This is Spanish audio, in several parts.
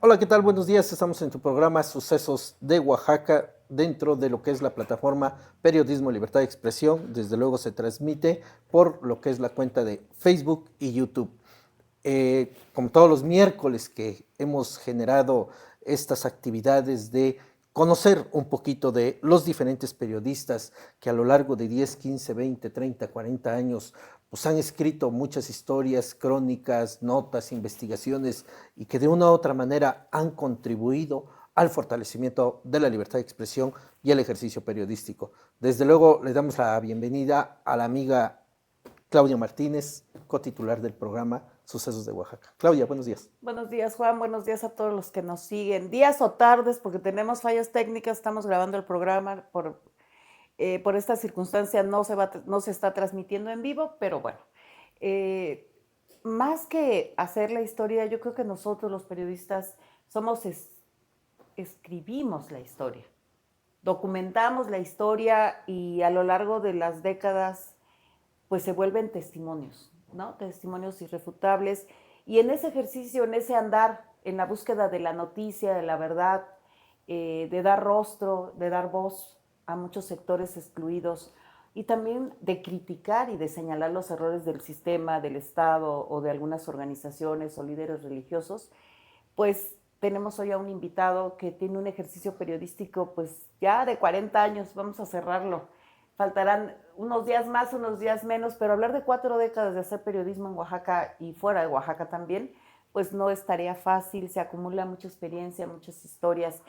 Hola, ¿qué tal? Buenos días. Estamos en tu programa Sucesos de Oaxaca, dentro de lo que es la plataforma Periodismo Libertad de Expresión. Desde luego se transmite por lo que es la cuenta de Facebook y YouTube. Como todos los miércoles que hemos generado estas actividades de conocer un poquito de los diferentes periodistas que a lo largo de 10, 15, 20, 30, 40 años pues han escrito muchas historias, crónicas, notas, investigaciones y que de una u otra manera han contribuido al fortalecimiento de la libertad de expresión y el ejercicio periodístico. Desde luego le damos la bienvenida a la amiga Claudia Martínez, cotitular del programa Sucesos de Oaxaca. Claudia, buenos días. Buenos días, Juan. Buenos días a todos los que nos siguen. Días o tardes, porque tenemos fallas técnicas, estamos grabando el programa por esta circunstancia no se está transmitiendo en vivo, pero bueno. Más que hacer la historia, yo creo que nosotros los periodistas escribimos la historia, documentamos la historia y a lo largo de las décadas pues se vuelven testimonios, ¿no? Testimonios irrefutables. Y en ese ejercicio, en ese andar, en la búsqueda de la noticia, de la verdad, de dar rostro, de dar voz a muchos sectores excluidos y también de criticar y de señalar los errores del sistema, del Estado o de algunas organizaciones o líderes religiosos, pues tenemos hoy a un invitado que tiene un ejercicio periodístico pues ya de 40 años, vamos a cerrarlo. Faltarán unos días más, unos días menos, pero hablar de 4 décadas de hacer periodismo en Oaxaca y fuera de Oaxaca también, pues no es tarea fácil, se acumula mucha experiencia, muchas historias,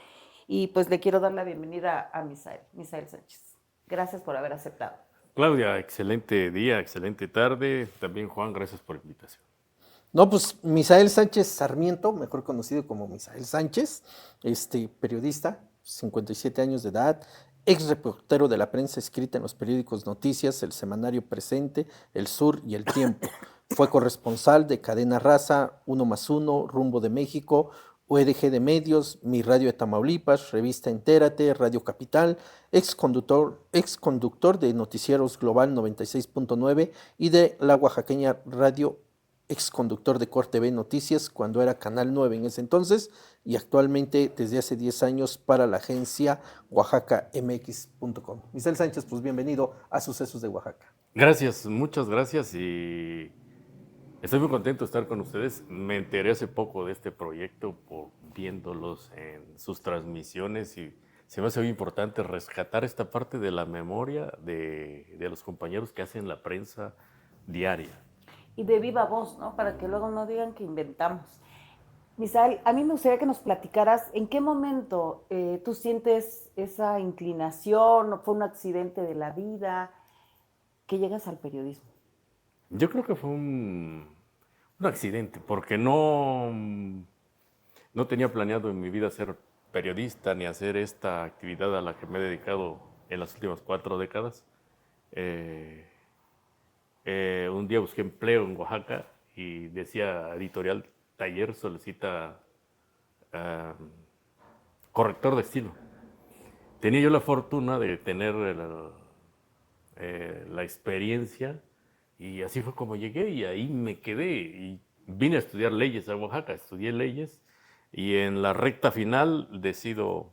y pues le quiero dar la bienvenida a Misael Sánchez. Gracias por haber aceptado. Claudia, excelente día, excelente tarde. También Juan, gracias por la invitación. No, pues Misael Sánchez Sarmiento, mejor conocido como Misael Sánchez, periodista, 57 años de edad, ex reportero de la prensa escrita en los periódicos Noticias, El Semanario Presente, El Sur y El Tiempo. Fue corresponsal de Cadena Raza, Uno más Uno, Rumbo de México, UEDG de Medios, Mi Radio de Tamaulipas, Revista Entérate, Radio Capital, ex conductor de Noticieros Global 96.9 y de la oaxaqueña Radio, ex conductor de Corte B Noticias cuando era Canal 9 en ese entonces, y actualmente desde hace 10 años para la agencia oaxacamx.com. Misael Sánchez, pues bienvenido a Sucesos de Oaxaca. Gracias, muchas gracias y estoy muy contento de estar con ustedes. Me enteré hace poco de este proyecto viéndolos en sus transmisiones y se me hace muy importante rescatar esta parte de la memoria de los compañeros que hacen la prensa diaria. Y de viva voz, ¿no? Para que luego no digan que inventamos. Misael, a mí me gustaría que nos platicaras en qué momento tú sientes esa inclinación, fue un accidente de la vida, que llegas al periodismo. Yo creo que fue un accidente, porque no tenía planeado en mi vida ser periodista ni hacer esta actividad a la que me he dedicado en las últimas 4 décadas. Un día busqué empleo en Oaxaca y decía editorial taller solicita corrector de estilo. Tenía yo la fortuna de tener la experiencia y así fue como llegué y ahí me quedé y vine a estudiar leyes a Oaxaca, estudié leyes y en la recta final decido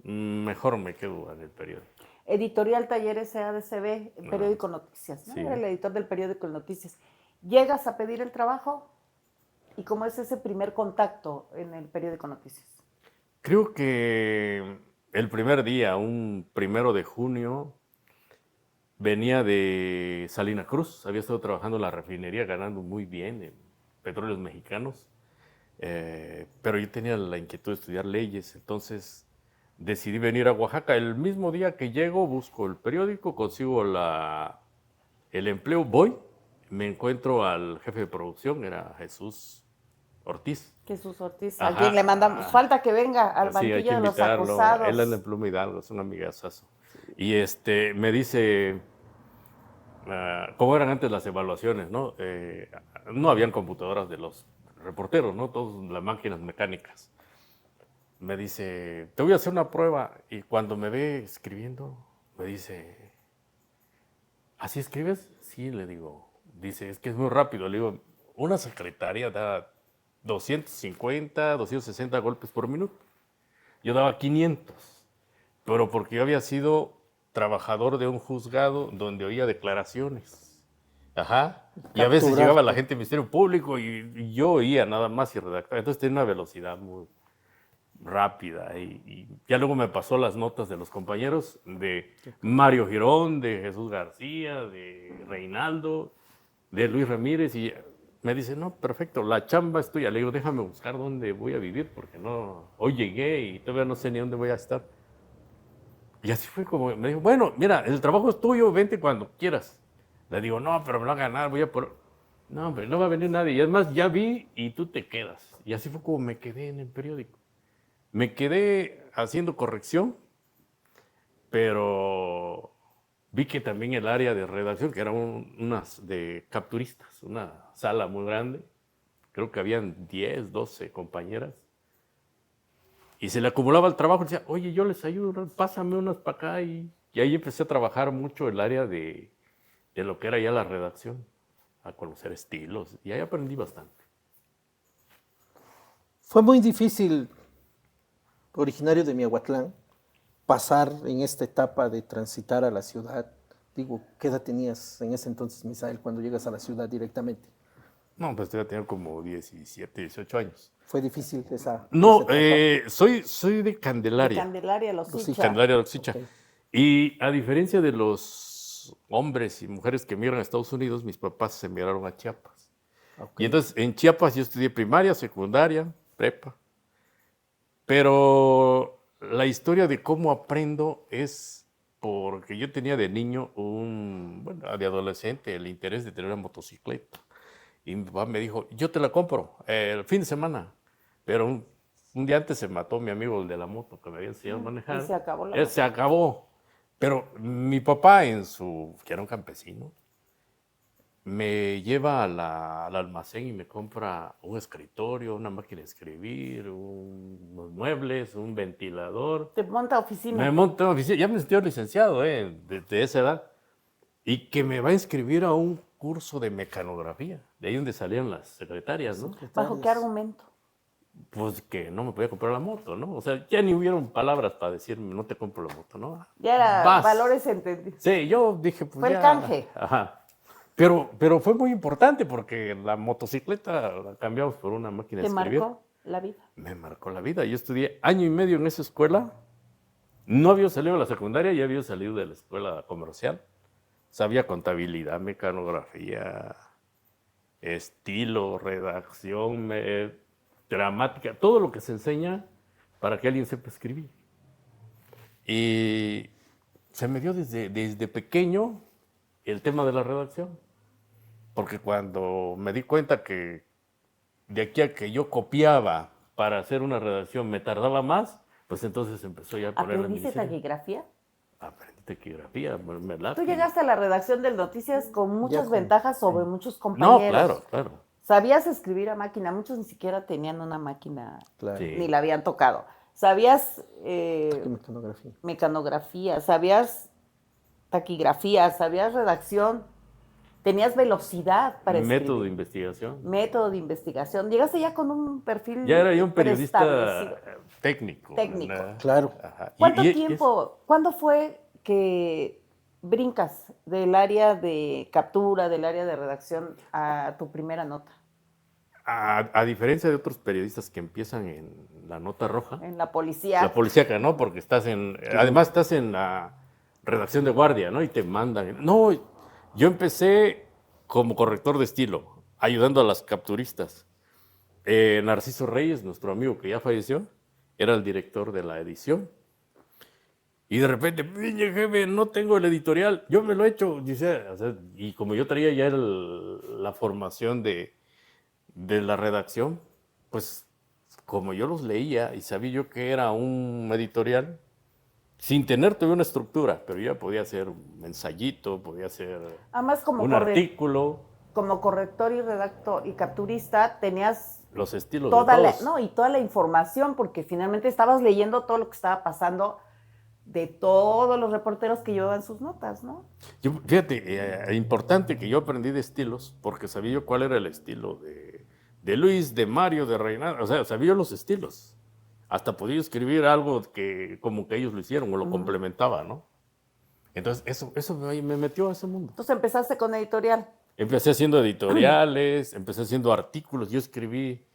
mejor me quedo en el periódico. Editorial Talleres ADCB, Periódico Noticias, ¿no? Sí. Era el editor del periódico Noticias. Llegas a pedir el trabajo y cómo es ese primer contacto en el periódico Noticias. Creo que el primer día, un 1 de junio, venía de Salina Cruz, había estado trabajando en la refinería, ganando muy bien en Petróleos Mexicanos, pero yo tenía la inquietud de estudiar leyes, entonces decidí venir a Oaxaca. El mismo día que llego, busco el periódico, consigo el empleo, voy, me encuentro al jefe de producción, era Jesús Ortiz. Jesús Ortiz, Ajá. a quien le mandamos, falta que venga al Sí, hay banquillo que de los invitarlo. acusados. Él anda en Pluma Hidalgo, es un amigazazo. Y me dice, cómo eran antes las evaluaciones, ¿no? No habían computadoras de los reporteros, ¿no? Todas las máquinas mecánicas. Me dice, te voy a hacer una prueba. Y cuando me ve escribiendo, me dice, ¿así escribes? Sí, le digo. Dice, es que es muy rápido. Le digo, una secretaria da 250, 260 golpes por minuto. Yo daba 500, pero porque yo había sido trabajador de un juzgado donde oía declaraciones. Ajá. Y a veces llegaba la gente del Ministerio Público y yo oía nada más y redactaba. Entonces tenía una velocidad muy rápida. Y ya luego me pasó las notas de los compañeros de Mario Girón, de Jesús García, de Reinaldo, de Luis Ramírez. Y me dice, no, perfecto, la chamba es tuya. Le digo, déjame buscar dónde voy a vivir porque no, hoy llegué y todavía no sé ni dónde voy a estar. Y así fue como me dijo, bueno, mira, el trabajo es tuyo, vente cuando quieras. Le digo, no, pero me lo va a ganar, voy a por... No, hombre, no va a venir nadie. Y además ya vi y tú te quedas. Y así fue como me quedé en el periódico. Me quedé haciendo corrección, pero vi que también el área de redacción, que era unas de capturistas, una sala muy grande, creo que habían 10, 12 compañeras, y se le acumulaba el trabajo, y decía, oye, yo les ayudo, pásame unas para acá, y ahí empecé a trabajar mucho el área de lo que era ya la redacción, a conocer estilos, y ahí aprendí bastante. Fue muy difícil, originario de Miahuatlán, pasar en esta etapa de transitar a la ciudad. Digo, ¿qué edad tenías en ese entonces, Misael, cuando llegas a la ciudad directamente? No, pues ya tenía como 17, 18 años. ¿Fue difícil esa No, etapa? soy de De Candelaria. Candelaria, Los Los Icha. Candelaria de Oxicha. Ok. Y a diferencia de los hombres y mujeres que emigran a Estados Unidos, mis papás se emigraron a Chiapas. Ok. Y entonces en Chiapas yo estudié primaria, secundaria, prepa. Pero la historia de cómo aprendo es porque yo tenía de niño, bueno, de adolescente, el interés de tener una motocicleta. Y mi papá me dijo, yo te la compro el fin de semana. Pero un día antes se mató mi amigo el de la moto que me había enseñado a manejar. Y se acabó la Él moto. se acabó. Pero mi papá, que era un campesino, me lleva al almacén y me compra un escritorio, una máquina de escribir, unos muebles, un ventilador. Te monta oficina. Me monté una oficina, ya me sentí licenciado desde esa edad. Y que me va a inscribir a un curso de mecanografía, de ahí donde salían las secretarias, ¿no? ¿Bajo qué argumento? Pues que no me podía comprar la moto, ¿no? O sea, ya ni hubieron palabras para decirme, no te compro la moto, ¿no? Ya era Vas. valores entendidos. Sí, yo dije, pues Fue ya. el canje. Ajá. Pero fue muy importante porque la motocicleta la cambiamos por una máquina de ¿Te escribir. marcó la vida? Me marcó la vida. Yo estudié año y medio en esa escuela. No había salido de la secundaria, ya había salido de la escuela comercial. Sabía contabilidad, mecanografía, estilo, redacción, gramática, todo lo que se enseña para que alguien sepa escribir. Y se me dio desde pequeño el tema de la redacción. Porque cuando me di cuenta que de aquí a que yo copiaba para hacer una redacción me tardaba más, pues entonces empezó ya a ponerme en mi ¿Aprendiste diseño. taquigrafía? Aprendí taquigrafía, me Tú lápiz. llegaste a la redacción del Noticias con muchas con- ventajas sobre muchos No, compañeros. claro. Sabías escribir a máquina, muchos ni siquiera tenían una máquina, Claro. Sí. ni la habían tocado. Sabías ¿Qué mecanografía? mecanografía, sabías taquigrafía, sabías redacción, tenías velocidad para escribir. Método de investigación. Método de investigación. Llegaste ya con un perfil Ya era yo un periodista preestablecido. técnico. Técnico. ¿verdad? Claro. Ajá. ¿Cuánto Y tiempo, cuándo fue que brincas del área de captura, del área de redacción a tu primera nota a diferencia de otros periodistas que empiezan en la nota roja, en la policía? la policíaca, ¿no? Porque además estás en la redacción de guardia, ¿no? Y te mandan. No, yo empecé como corrector de estilo, ayudando a las capturistas. Narciso Reyes, nuestro amigo que ya falleció, era el director de la edición. Y de repente, pinche jefe, no tengo el editorial, yo me lo he hecho. Dice, o sea, y como yo traía ya la formación de la redacción, pues como yo los leía y sabía yo que era un editorial, sin tener todavía una estructura, pero ya podía hacer un ensayito, podía hacer Además, un artículo, como corrector y redactor y capturista, tenías los estilos toda de la, todos. no, y toda la información, porque finalmente estabas leyendo todo lo que estaba pasando de todos los reporteros que llevaban sus notas, ¿no? Fíjate, importante que yo aprendí de estilos, porque sabía yo cuál era el estilo de Luis, de Mario, de Reinaldo, o sea, sabía los estilos. Hasta podía escribir algo que como que ellos lo hicieron o lo complementaba, ¿no? Entonces, eso me metió a ese mundo. Entonces empezaste con editorial. Empecé haciendo editoriales, empecé haciendo artículos, yo escribí.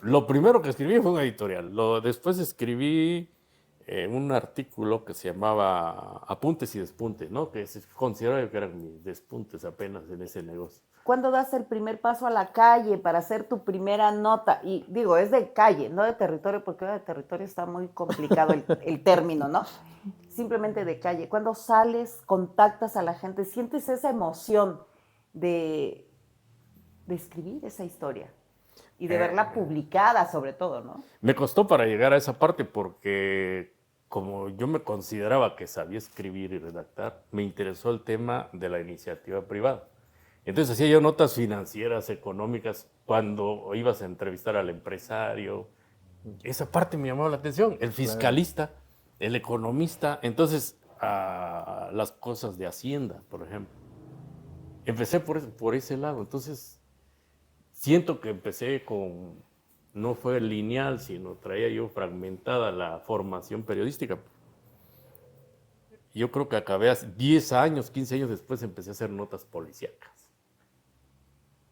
Lo primero que escribí fue un editorial. Después escribí un artículo que se llamaba Apuntes y Despuntes, ¿no? Que se consideraba que eran mis despuntes apenas en ese negocio. ¿Cuándo das el primer paso a la calle para hacer tu primera nota? Y digo, es de calle, no de territorio, porque ahora de territorio está muy complicado el término, ¿no? Simplemente de calle. Cuando sales, contactas a la gente, sientes esa emoción de escribir esa historia y de verla publicada sobre todo, ¿no? Me costó para llegar a esa parte porque como yo me consideraba que sabía escribir y redactar, me interesó el tema de la iniciativa privada. Entonces hacía yo notas financieras, económicas, cuando ibas a entrevistar al empresario. Esa parte me llamaba la atención. El fiscalista, el economista. Entonces, las cosas de Hacienda, por ejemplo. Empecé por ese lado. Entonces, siento que empecé no fue lineal, sino traía yo fragmentada la formación periodística. Yo creo que acabé 10 años, 15 años después, empecé a hacer notas policíacas.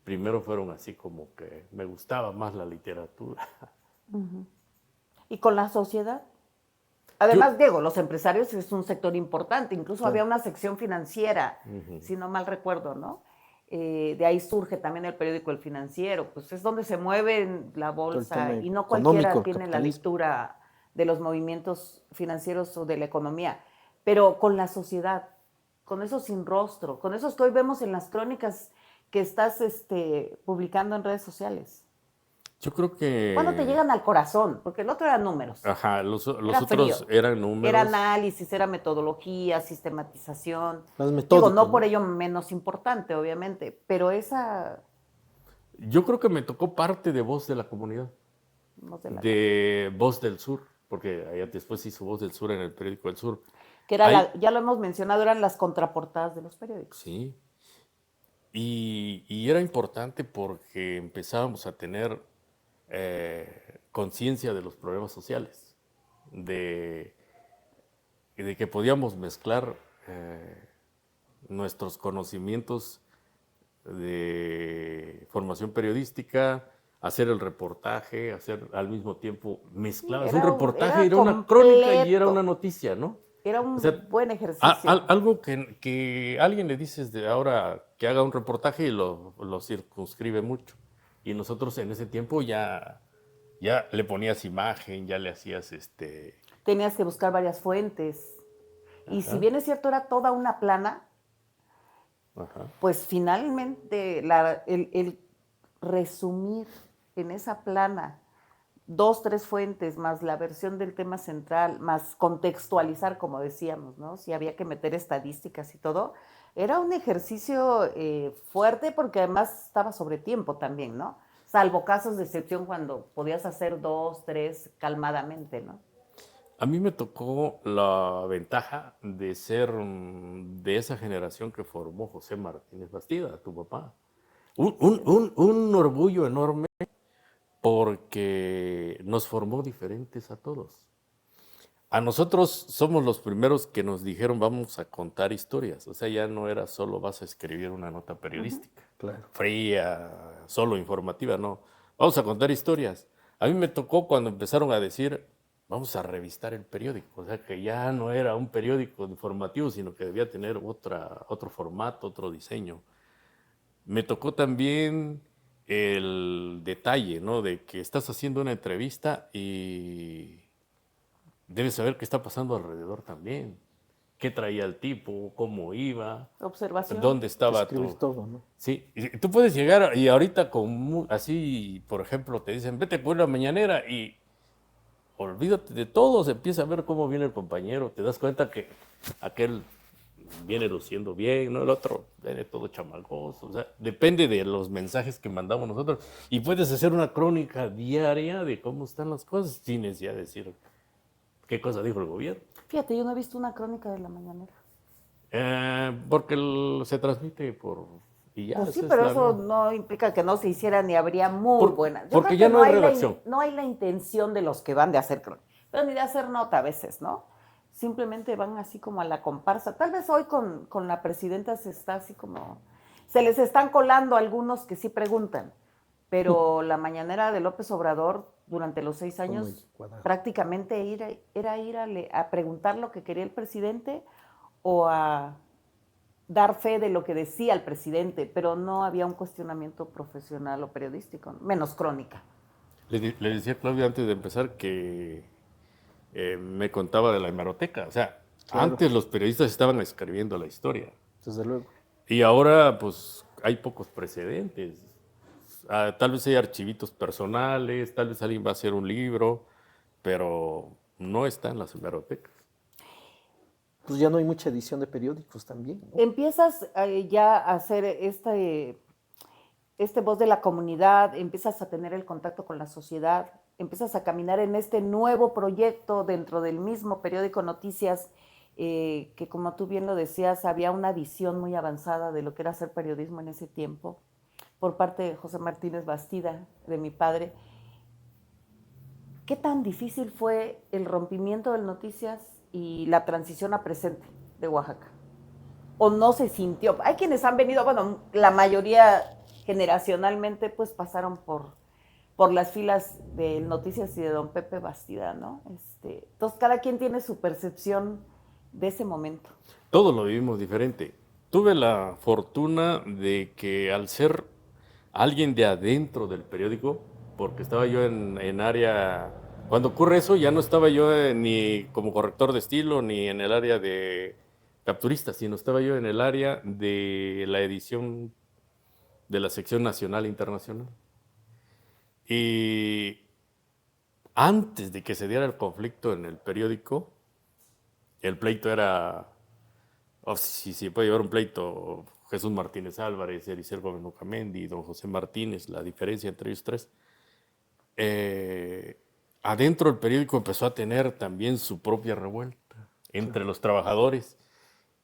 Primero fueron así como que me gustaba más la literatura. ¿Y con la sociedad? Además, Diego, los empresarios es un sector importante, incluso había una sección financiera, si no mal recuerdo, ¿no? De ahí surge también el periódico El Financiero, pues es donde se mueve la bolsa y no cualquiera tiene la lectura de los movimientos financieros o de la economía, pero con la sociedad, con esos sin rostro, con esos que hoy vemos en las crónicas que estás publicando en redes sociales. Yo creo que... ¿Cuándo te llegan al corazón? Porque el otro eran números. Ajá, los otros eran números. Era análisis, era metodología, sistematización. Digo, no por ello menos importante, obviamente, pero esa... Yo creo que me tocó parte de Voz de la Comunidad. Voz del Sur, porque allá después hizo Voz del Sur en el periódico El Sur. Que era ya lo hemos mencionado, eran las contraportadas de los periódicos. Sí. Y era importante porque empezábamos a tener conciencia de los problemas sociales, de que podíamos mezclar nuestros conocimientos de formación periodística, hacer el reportaje, hacer al mismo tiempo mezcladas. Un reportaje era una crónica y era una noticia, ¿no? Era un buen ejercicio. Algo que alguien le dices de ahora que haga un reportaje y lo circunscribe mucho. Y nosotros en ese tiempo ya le ponías imagen, ya le hacías Tenías que buscar varias fuentes. Ajá. Y si bien es cierto, era toda una plana, ajá, pues finalmente el resumir en esa plana 2, 3 fuentes, más la versión del tema central, más contextualizar, como decíamos, ¿no? Si había que meter estadísticas y todo, era un ejercicio fuerte porque además estaba sobre tiempo también, ¿no? Salvo casos de excepción cuando podías hacer 2, 3 calmadamente, ¿no? A mí me tocó la ventaja de ser de esa generación que formó José Martínez Bastida, tu papá. Un orgullo enorme porque nos formó diferentes a todos. A nosotros somos los primeros que nos dijeron vamos a contar historias. O sea, ya no era solo vas a escribir una nota periodística, claro, fría, solo informativa, no. Vamos a contar historias. A mí me tocó cuando empezaron a decir vamos a revistar el periódico. O sea, que ya no era un periódico informativo, sino que debía tener otro formato, otro diseño. Me tocó también el detalle, ¿no? De que estás haciendo una entrevista y debes saber qué está pasando alrededor también. ¿Qué traía el tipo? ¿Cómo iba? Observación. ¿Dónde estaba todo, ¿no? Sí, y tú puedes llegar y ahorita así, por ejemplo, te dicen, vete por la mañanera y olvídate de todo, se empieza a ver cómo viene el compañero, te das cuenta que aquel viene luciendo bien, ¿no? El otro viene todo chamalgoso, o sea, depende de los mensajes que mandamos nosotros. Y puedes hacer una crónica diaria de cómo están las cosas sin necesidad de decir qué cosa dijo el gobierno. Fíjate, yo no he visto una crónica de la mañanera. Porque se transmite Y ya, Pues sí, esa es pero la eso vida. no implica que no se hiciera ni habría muy buenas. Yo Porque creo ya que no hay redacción. no hay la intención de los que van de hacer crónica, pero ni de hacer nota a veces, ¿no? Simplemente van así como a la comparsa. Tal vez hoy con la presidenta se está así como... Se les están colando algunos que sí preguntan, pero la mañanera de López Obrador durante los 6 Fue muy años cuadrado. prácticamente era ir a preguntar lo que quería el presidente o a dar fe de lo que decía el presidente, pero no había un cuestionamiento profesional o periodístico, menos crónica. Le decía a Claudia antes de empezar que me contaba de la hemeroteca. O sea, Claro, antes los periodistas estaban escribiendo la historia desde luego. y ahora pues hay pocos precedentes. Tal vez hay archivitos personales, tal vez alguien va a hacer un libro, pero no está en las hemerotecas. Pues ya no hay mucha edición de periódicos también, ¿no? Empiezas ya a hacer este voz de la comunidad, empiezas a tener el contacto con la sociedad, empiezas a caminar en este nuevo proyecto dentro del mismo periódico Noticias, que como tú bien lo decías, había una visión muy avanzada de lo que era hacer periodismo en ese tiempo, por parte de José Martínez Bastida, de mi padre. ¿Qué tan difícil fue el rompimiento del Noticias y la transición a Presente de Oaxaca? ¿O no se sintió? Hay quienes han venido, bueno, la mayoría generacionalmente pues pasaron por las filas de Noticias y de don Pepe Bastida, ¿no? Entonces cada quien tiene su percepción de ese momento. Todos lo vivimos diferente. Tuve la fortuna de que al ser alguien de adentro del periódico, porque estaba yo en área, cuando ocurre eso ya no estaba yo ni como corrector de estilo ni en el área de capturista, sino estaba yo en el área de la edición de la sección nacional e internacional. Y antes de que se diera el conflicto en el periódico, el pleito era, si se puede llevar un pleito, Jesús Martínez Álvarez, Ericel Gómez Nocamendi, don José Martínez, la diferencia entre ellos tres. Adentro el periódico empezó a tener también su propia revuelta entre los trabajadores.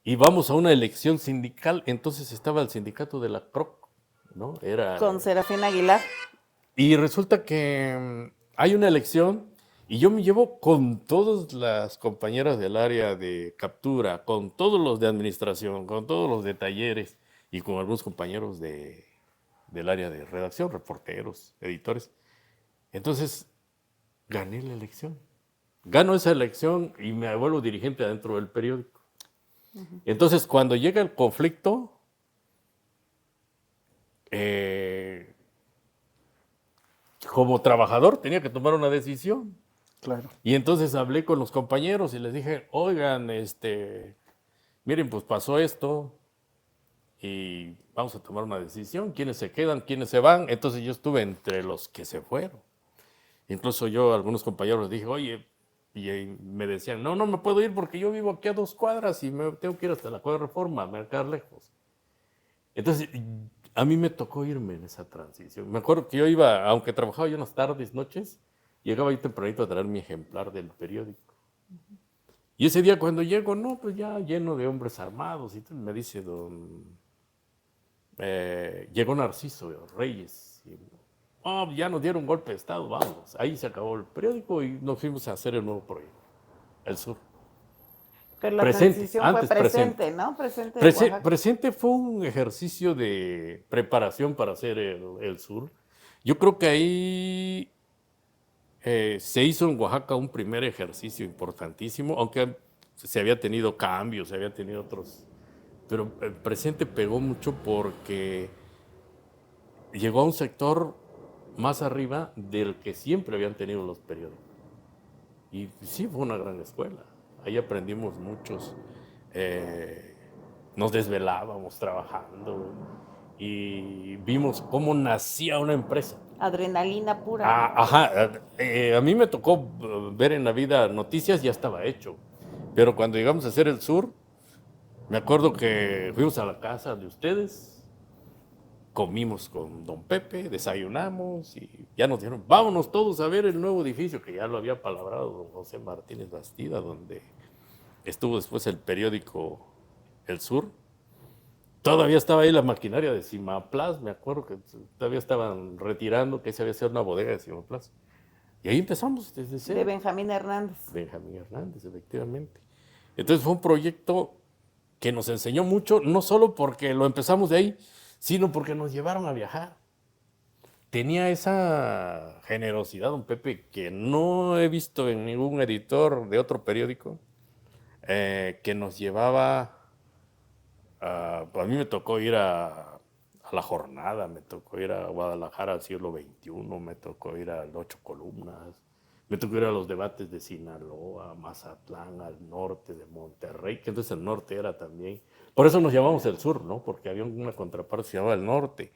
Y vamos a una elección sindical, entonces estaba el sindicato de la CROC, ¿no? Con Serafín Aguilar. Y resulta que hay una elección y yo me llevo con todas las compañeras del área de captura, con todos los de administración, con todos los de talleres y con algunos compañeros del área de redacción, reporteros, editores. Entonces, gané la elección. Gano esa elección y me vuelvo dirigente adentro del periódico. Entonces, cuando llega el conflicto, como trabajador tenía que tomar una decisión. Claro. Y entonces hablé con los compañeros y les dije, oigan, miren, pues pasó esto y vamos a tomar una decisión. ¿Quiénes se quedan? ¿Quiénes se van? Entonces yo estuve entre los que se fueron. Incluso yo a algunos compañeros les dije, oye, y me decían, no me puedo ir porque yo vivo aquí a 2 cuadras y me tengo que ir hasta la Cuadra Reforma, me va a quedar lejos. Entonces, a mí me tocó irme en esa transición. Me acuerdo que yo iba, aunque trabajaba yo en las tardes, noches, llegaba yo tempranito a traer mi ejemplar del periódico. Y ese día cuando llego, no, pues ya lleno de hombres armados. Y entonces me dice llegó Narciso Reyes. Y, ya nos dieron un golpe de Estado, vamos. Ahí se acabó el periódico y nos fuimos a hacer el nuevo proyecto, El Sur. Pero la Presente, transición antes fue presente, ¿no? Presente de Oaxaca. Presente fue un ejercicio de preparación para hacer el Sur. Yo creo que ahí se hizo en Oaxaca un primer ejercicio importantísimo, aunque se había tenido cambios, se había tenido otros. Pero el Presente pegó mucho porque llegó a un sector más arriba del que siempre habían tenido los periódicos. Y sí, fue una gran escuela. Ahí aprendimos muchos. Nos desvelábamos trabajando y vimos cómo nacía una empresa. Adrenalina pura. A mí me tocó ver en la vida noticias, ya estaba hecho. Pero cuando llegamos a hacer El Sur, me acuerdo que fuimos a la casa de ustedes, comimos con don Pepe, desayunamos y ya nos dijeron, vámonos todos a ver el nuevo edificio, que ya lo había palabrado don José Martínez Bastida, donde estuvo después el periódico El Sur. todavía estaba ahí la maquinaria de Simaplas, me acuerdo que todavía estaban retirando, que se había sido una bodega de Simaplas. Y ahí empezamos desde cero. De Benjamín Hernández. Benjamín Hernández, efectivamente. Entonces fue un proyecto que nos enseñó mucho, no solo porque lo empezamos de ahí, sino porque nos llevaron a viajar. Tenía esa generosidad, don Pepe, que no he visto en ningún editor de otro periódico, que nos llevaba, a mí me tocó ir a La Jornada, me tocó ir a Guadalajara al siglo XXI, me tocó ir a Ocho Columnas, me tocó ir a los debates de Sinaloa, Mazatlán, al norte de Monterrey, que entonces el norte era también. Por eso nos llamamos el sur, ¿no? Porque había una contraparte que se llamaba el norte.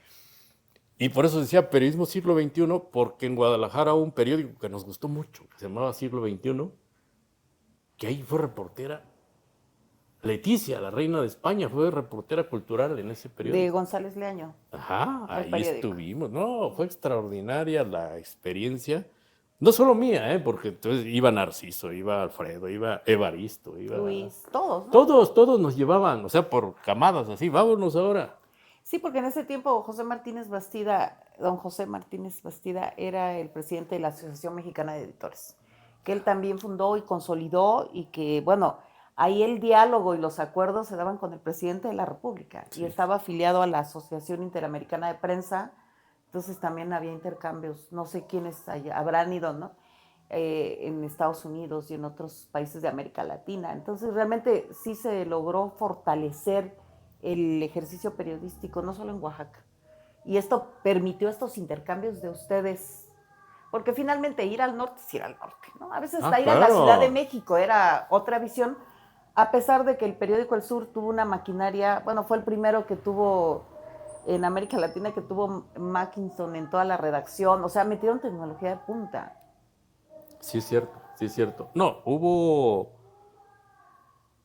Y por eso decía periodismo siglo XXI, porque en Guadalajara hubo un periódico que nos gustó mucho, que se llamaba Siglo XXI, que ahí fue reportera Leticia, la reina de España, fue reportera cultural en ese periódico. De González Leaño. Ajá, el ahí periódico. estuvimos. No, fue extraordinaria la experiencia. No solo mía, porque entonces iba Narciso, iba Alfredo, iba Evaristo, iba... Luis, todos, ¿no? Todos nos llevaban, o sea, por camadas así, vámonos ahora. Sí, porque en ese tiempo don José Martínez Bastida era el presidente de la Asociación Mexicana de Editores, que él también fundó y consolidó y que, bueno, ahí el diálogo y los acuerdos se daban con el presidente de la República Sí. y estaba afiliado a la Asociación Interamericana de Prensa, entonces también había intercambios, no sé quiénes habrán ido, ¿no? En Estados Unidos y en otros países de América Latina. Entonces realmente sí se logró fortalecer el ejercicio periodístico, no solo en Oaxaca. Y esto permitió estos intercambios de ustedes, porque finalmente ir al norte es ir al norte, ¿no? A veces hasta ir a la claro. Ciudad de México era otra visión, a pesar de que el periódico El Sur tuvo una maquinaria, bueno, fue el primero que tuvo en América Latina que tuvo Mackinson en toda la redacción, o sea, metieron tecnología de punta. Sí es cierto, sí es cierto. No, hubo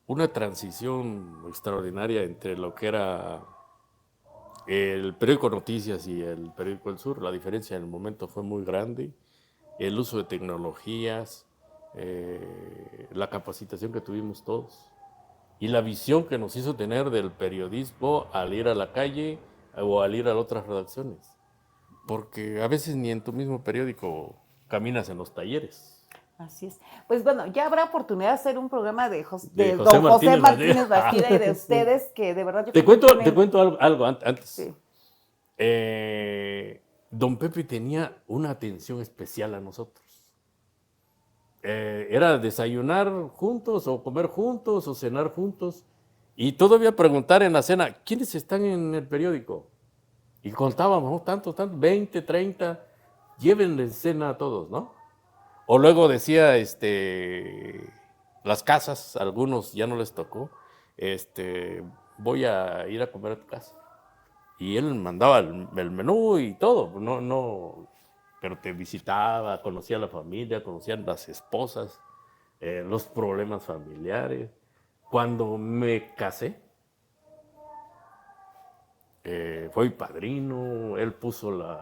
una transición extraordinaria entre lo que era el periódico Noticias y el periódico El Sur. La diferencia en el momento fue muy grande. El uso de tecnologías, la capacitación que tuvimos todos y la visión que nos hizo tener del periodismo al ir a la calle o al ir a otras redacciones. Porque a veces ni en tu mismo periódico caminas en los talleres. Así es. Pues bueno, ya habrá oportunidad de hacer un programa de José don José Martínez Martínez Bastida. Bastida y de ustedes, que de verdad yo Te creo que cuento algo antes. Sí. Don Pepe tenía una atención especial a nosotros. Era desayunar juntos o comer juntos o cenar juntos y todavía preguntar en la cena, ¿quiénes están en el periódico? Y contábamos, ¿no? Tantos, 20, 30, llévenle cena a todos, ¿no? O luego decía, las casas, a algunos ya no les tocó, voy a ir a comer a tu casa. Y él mandaba el menú y todo, no, pero te visitaba, conocía a la familia, conocía a las esposas, los problemas familiares. Cuando me casé, fue mi padrino, él puso las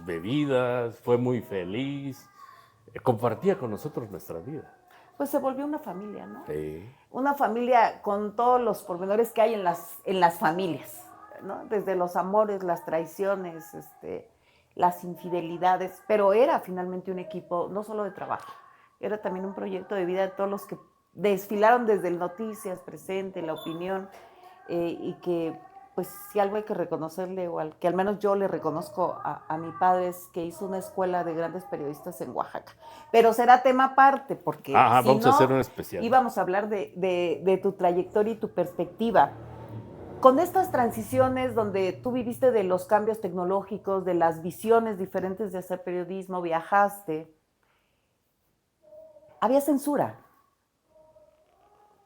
bebidas, fue muy feliz, compartía con nosotros nuestra vida. Pues se volvió una familia, ¿no? Sí. Una familia con todos los pormenores que hay en las familias, ¿no? Desde los amores, las traiciones, las infidelidades, pero era finalmente un equipo no solo de trabajo, era también un proyecto de vida de todos los que desfilaron desde el Noticias, Presente, La Opinión, y que pues si algo hay que reconocerle, que al menos yo le reconozco a mi padre, es que hizo una escuela de grandes periodistas en Oaxaca. Pero será tema aparte, porque Vamos a hacer un especial. Íbamos a hablar de tu trayectoria y tu perspectiva. Con estas transiciones donde tú viviste de los cambios tecnológicos, de las visiones diferentes de hacer periodismo, viajaste, había censura.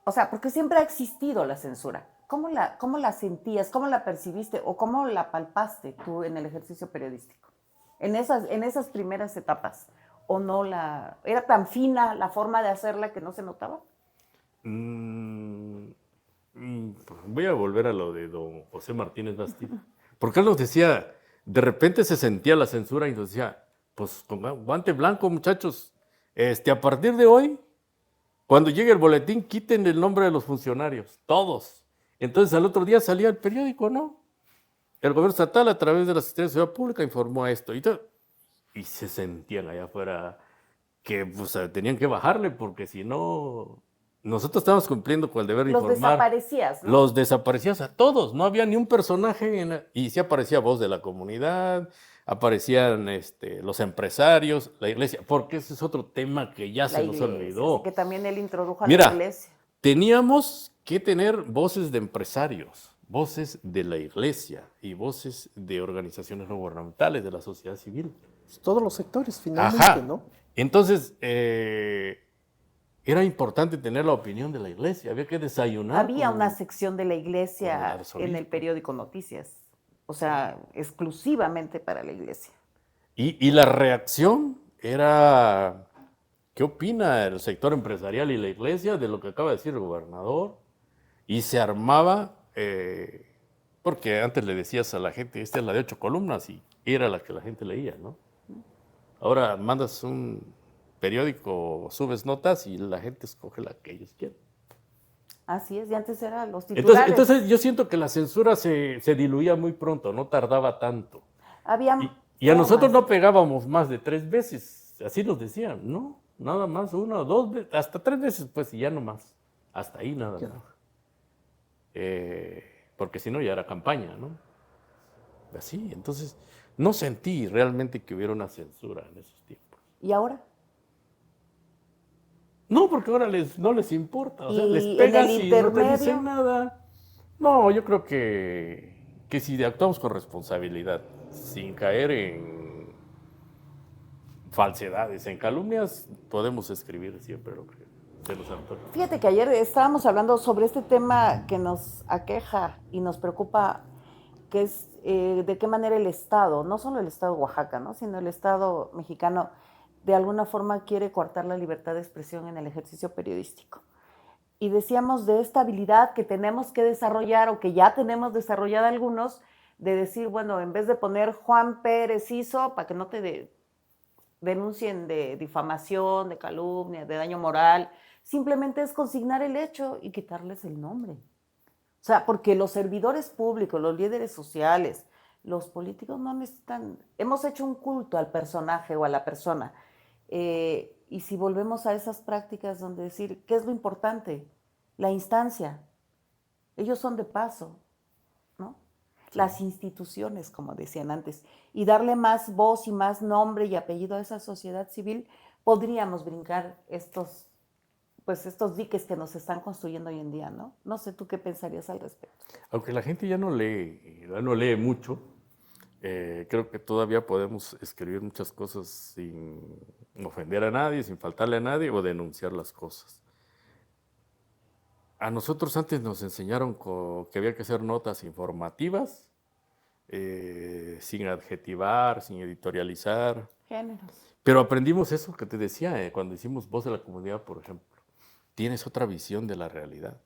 O sea, porque siempre ha existido la censura. ¿Cómo la sentías, cómo la percibiste o cómo la palpaste tú en el ejercicio periodístico? En esas primeras etapas. ¿O no era tan fina la forma de hacerla que no se notaba? Voy a volver a lo de don José Martínez Bastida. Porque él nos decía, de repente se sentía la censura y nos decía, pues con guante blanco, muchachos, a partir de hoy, cuando llegue el boletín, quiten el nombre de los funcionarios, todos. Entonces al otro día salía el periódico, ¿no? El gobierno estatal a través de la Secretaría de Seguridad Pública informó esto y se sentían allá afuera que pues, tenían que bajarle porque si no, nosotros estábamos cumpliendo con el deber de Los informar. desaparecías, ¿no? Los desaparecías a todos, no había ni un personaje, y sí aparecía voz de la comunidad, aparecían los empresarios, la iglesia, porque ese es otro tema que ya La se nos iglesia, olvidó. sí, que también él introdujo a la Mira, iglesia. teníamos que tener voces de empresarios, voces de la iglesia y voces de organizaciones no gubernamentales, de la sociedad civil. Todos los sectores, finalmente, Ajá. ¿no? Entonces, era importante tener la opinión de la iglesia, había que desayunar. Había con- una sección de la con el iglesia arzobispo. en el periódico Noticias, o sea, exclusivamente para la iglesia. Y la reacción era, ¿qué opina el sector empresarial y la iglesia de lo que acaba de decir el gobernador? Y se armaba, porque antes le decías a la gente, esta es la de 8 columnas, y era la que la gente leía, ¿no? Ahora mandas un periódico, subes notas y la gente escoge la que ellos quieren. Así es, y antes eran los titulares. Entonces yo siento que la censura se diluía muy pronto, no tardaba tanto. Había Y a nosotros formas. no pegábamos más de 3 veces, así nos decían, no, nada más, 1 o 2 veces, hasta 3 veces, pues, y ya no más, hasta ahí nada Ya. más. Porque si no ya era campaña, ¿no? Así, entonces no sentí realmente que hubiera una censura en esos tiempos. ¿Y ahora? No, porque ahora no les importa, o sea, Y les en pegas el y no te intermedio, dicen nada. No, yo creo que si actuamos con responsabilidad, sin caer en falsedades, en calumnias, podemos escribir siempre lo que se nos antoje. fíjate que ayer estábamos hablando sobre este tema que nos aqueja y nos preocupa, que es de qué manera el Estado, no solo el Estado de Oaxaca, ¿no? Sino el Estado mexicano, de alguna forma quiere coartar la libertad de expresión en el ejercicio periodístico. Y decíamos de esta habilidad que tenemos que desarrollar o que ya tenemos desarrollada algunos, de decir, bueno, en vez de poner Juan Pérez hizo, para que no te denuncien de difamación, de calumnia, de daño moral, simplemente es consignar el hecho y quitarles el nombre. O sea, porque los servidores públicos, los líderes sociales, los políticos no necesitan, hemos hecho un culto al personaje o a la persona. Y si volvemos a esas prácticas donde decir, ¿qué es lo importante? La instancia. Ellos son de paso, ¿no? Sí. Las instituciones, como decían antes. Y darle más voz y más nombre y apellido a esa sociedad civil, podríamos brincar estos diques que nos están construyendo hoy en día, ¿no? No sé, ¿tú qué pensarías al respecto? Aunque la gente ya no lee mucho, creo que todavía podemos escribir muchas cosas sin ofender a nadie, sin faltarle a nadie o denunciar las cosas. A nosotros antes nos enseñaron que había que hacer notas informativas, sin adjetivar, sin editorializar. Géneros. Pero aprendimos eso que te decía, cuando hicimos Voz de la Comunidad, por ejemplo. Tienes otra visión de la realidad.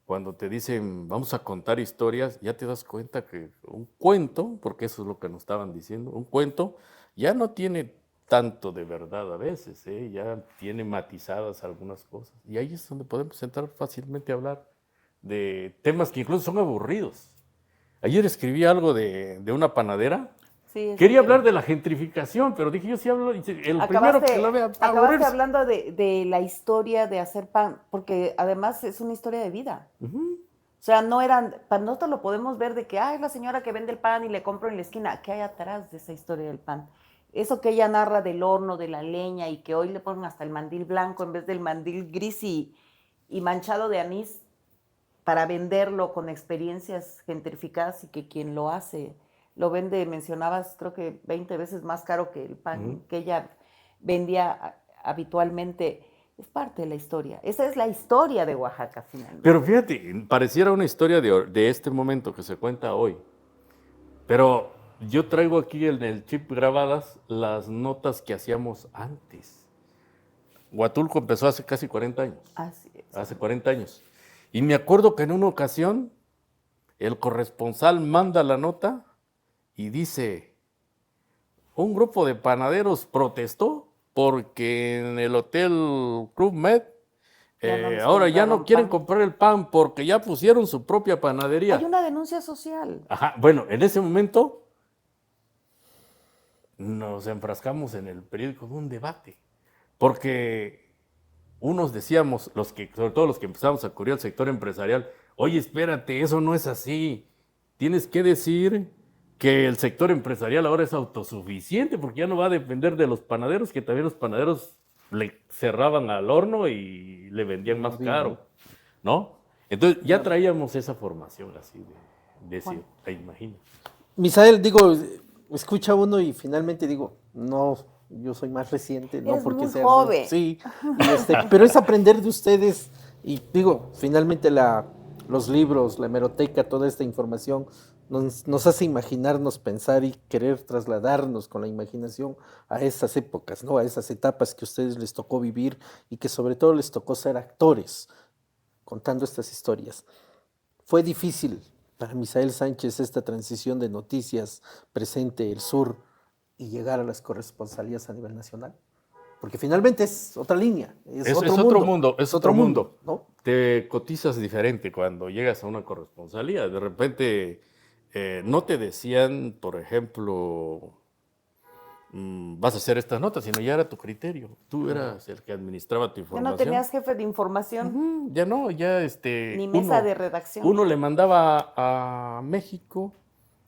Cuando te dicen, vamos a contar historias, ya te das cuenta que un cuento, porque eso es lo que nos estaban diciendo, un cuento ya no tiene tanto de verdad a veces, ya tiene matizadas algunas cosas. Y ahí es donde podemos sentar fácilmente a hablar de temas que incluso son aburridos. Ayer escribí algo de una panadera. Sí, quería hablar de la gentrificación, pero dije, yo sí hablo, el primero que lo vea. Acabaste hablando de la historia de hacer pan, porque además es una historia de vida. O sea, nosotros lo podemos ver de que, es la señora que vende el pan y le compro en la esquina. ¿Qué hay atrás de esa historia del pan? Eso que ella narra del horno, de la leña, y que hoy le ponen hasta el mandil blanco en vez del mandil gris y manchado de anís para venderlo con experiencias gentrificadas, y que quien lo hace lo vende, mencionabas, creo que 20 veces más caro que el pan que ella vendía habitualmente. Es parte de la historia. Esa es la historia de Oaxaca, finalmente. Pero fíjate, pareciera una historia de este momento que se cuenta hoy. Pero yo traigo aquí en el chip grabadas las notas que hacíamos antes. Huatulco empezó hace casi 40 años. Así es. Hace 40 años. Y me acuerdo que en una ocasión el corresponsal manda la nota y dice, un grupo de panaderos protestó porque en el Hotel Club Med Ahora ya no compraron quieren pan. comprar el pan porque ya pusieron su propia panadería. Hay una denuncia social. Ajá, bueno, en ese momento nos enfrascamos en el periódico de un debate, porque unos decíamos, sobre todo los que empezamos a cubrir el sector empresarial, oye, espérate, eso no es así. Tienes que decir que el sector empresarial ahora es autosuficiente, porque ya no va a depender de los panaderos, que también los panaderos le cerraban al horno y le vendían más caro, ¿no? Entonces ya traíamos esa formación así de decir, imagina. Misael, digo, escucha uno y finalmente digo, no, yo soy más reciente, no Eres porque muy sea. joven. Sí, pero es aprender de ustedes y digo, finalmente los libros, la hemeroteca, toda esta información nos hace imaginarnos, pensar y querer trasladarnos con la imaginación a esas épocas, ¿no? A esas etapas que a ustedes les tocó vivir y que sobre todo les tocó ser actores contando estas historias. Fue difícil para Misael Sánchez esta transición de Noticias, Presente, El Sur y llegar a las corresponsalías a nivel nacional. Porque finalmente es otra línea, es otro mundo. Es otro mundo. ¿No? Te cotizas diferente cuando llegas a una corresponsalía. De repente no te decían, por ejemplo, vas a hacer estas notas, sino ya era tu criterio. Tú eras el que administraba tu Ya información. no tenías jefe de información, Ya no, ya ni mesa de redacción. Uno le mandaba a México,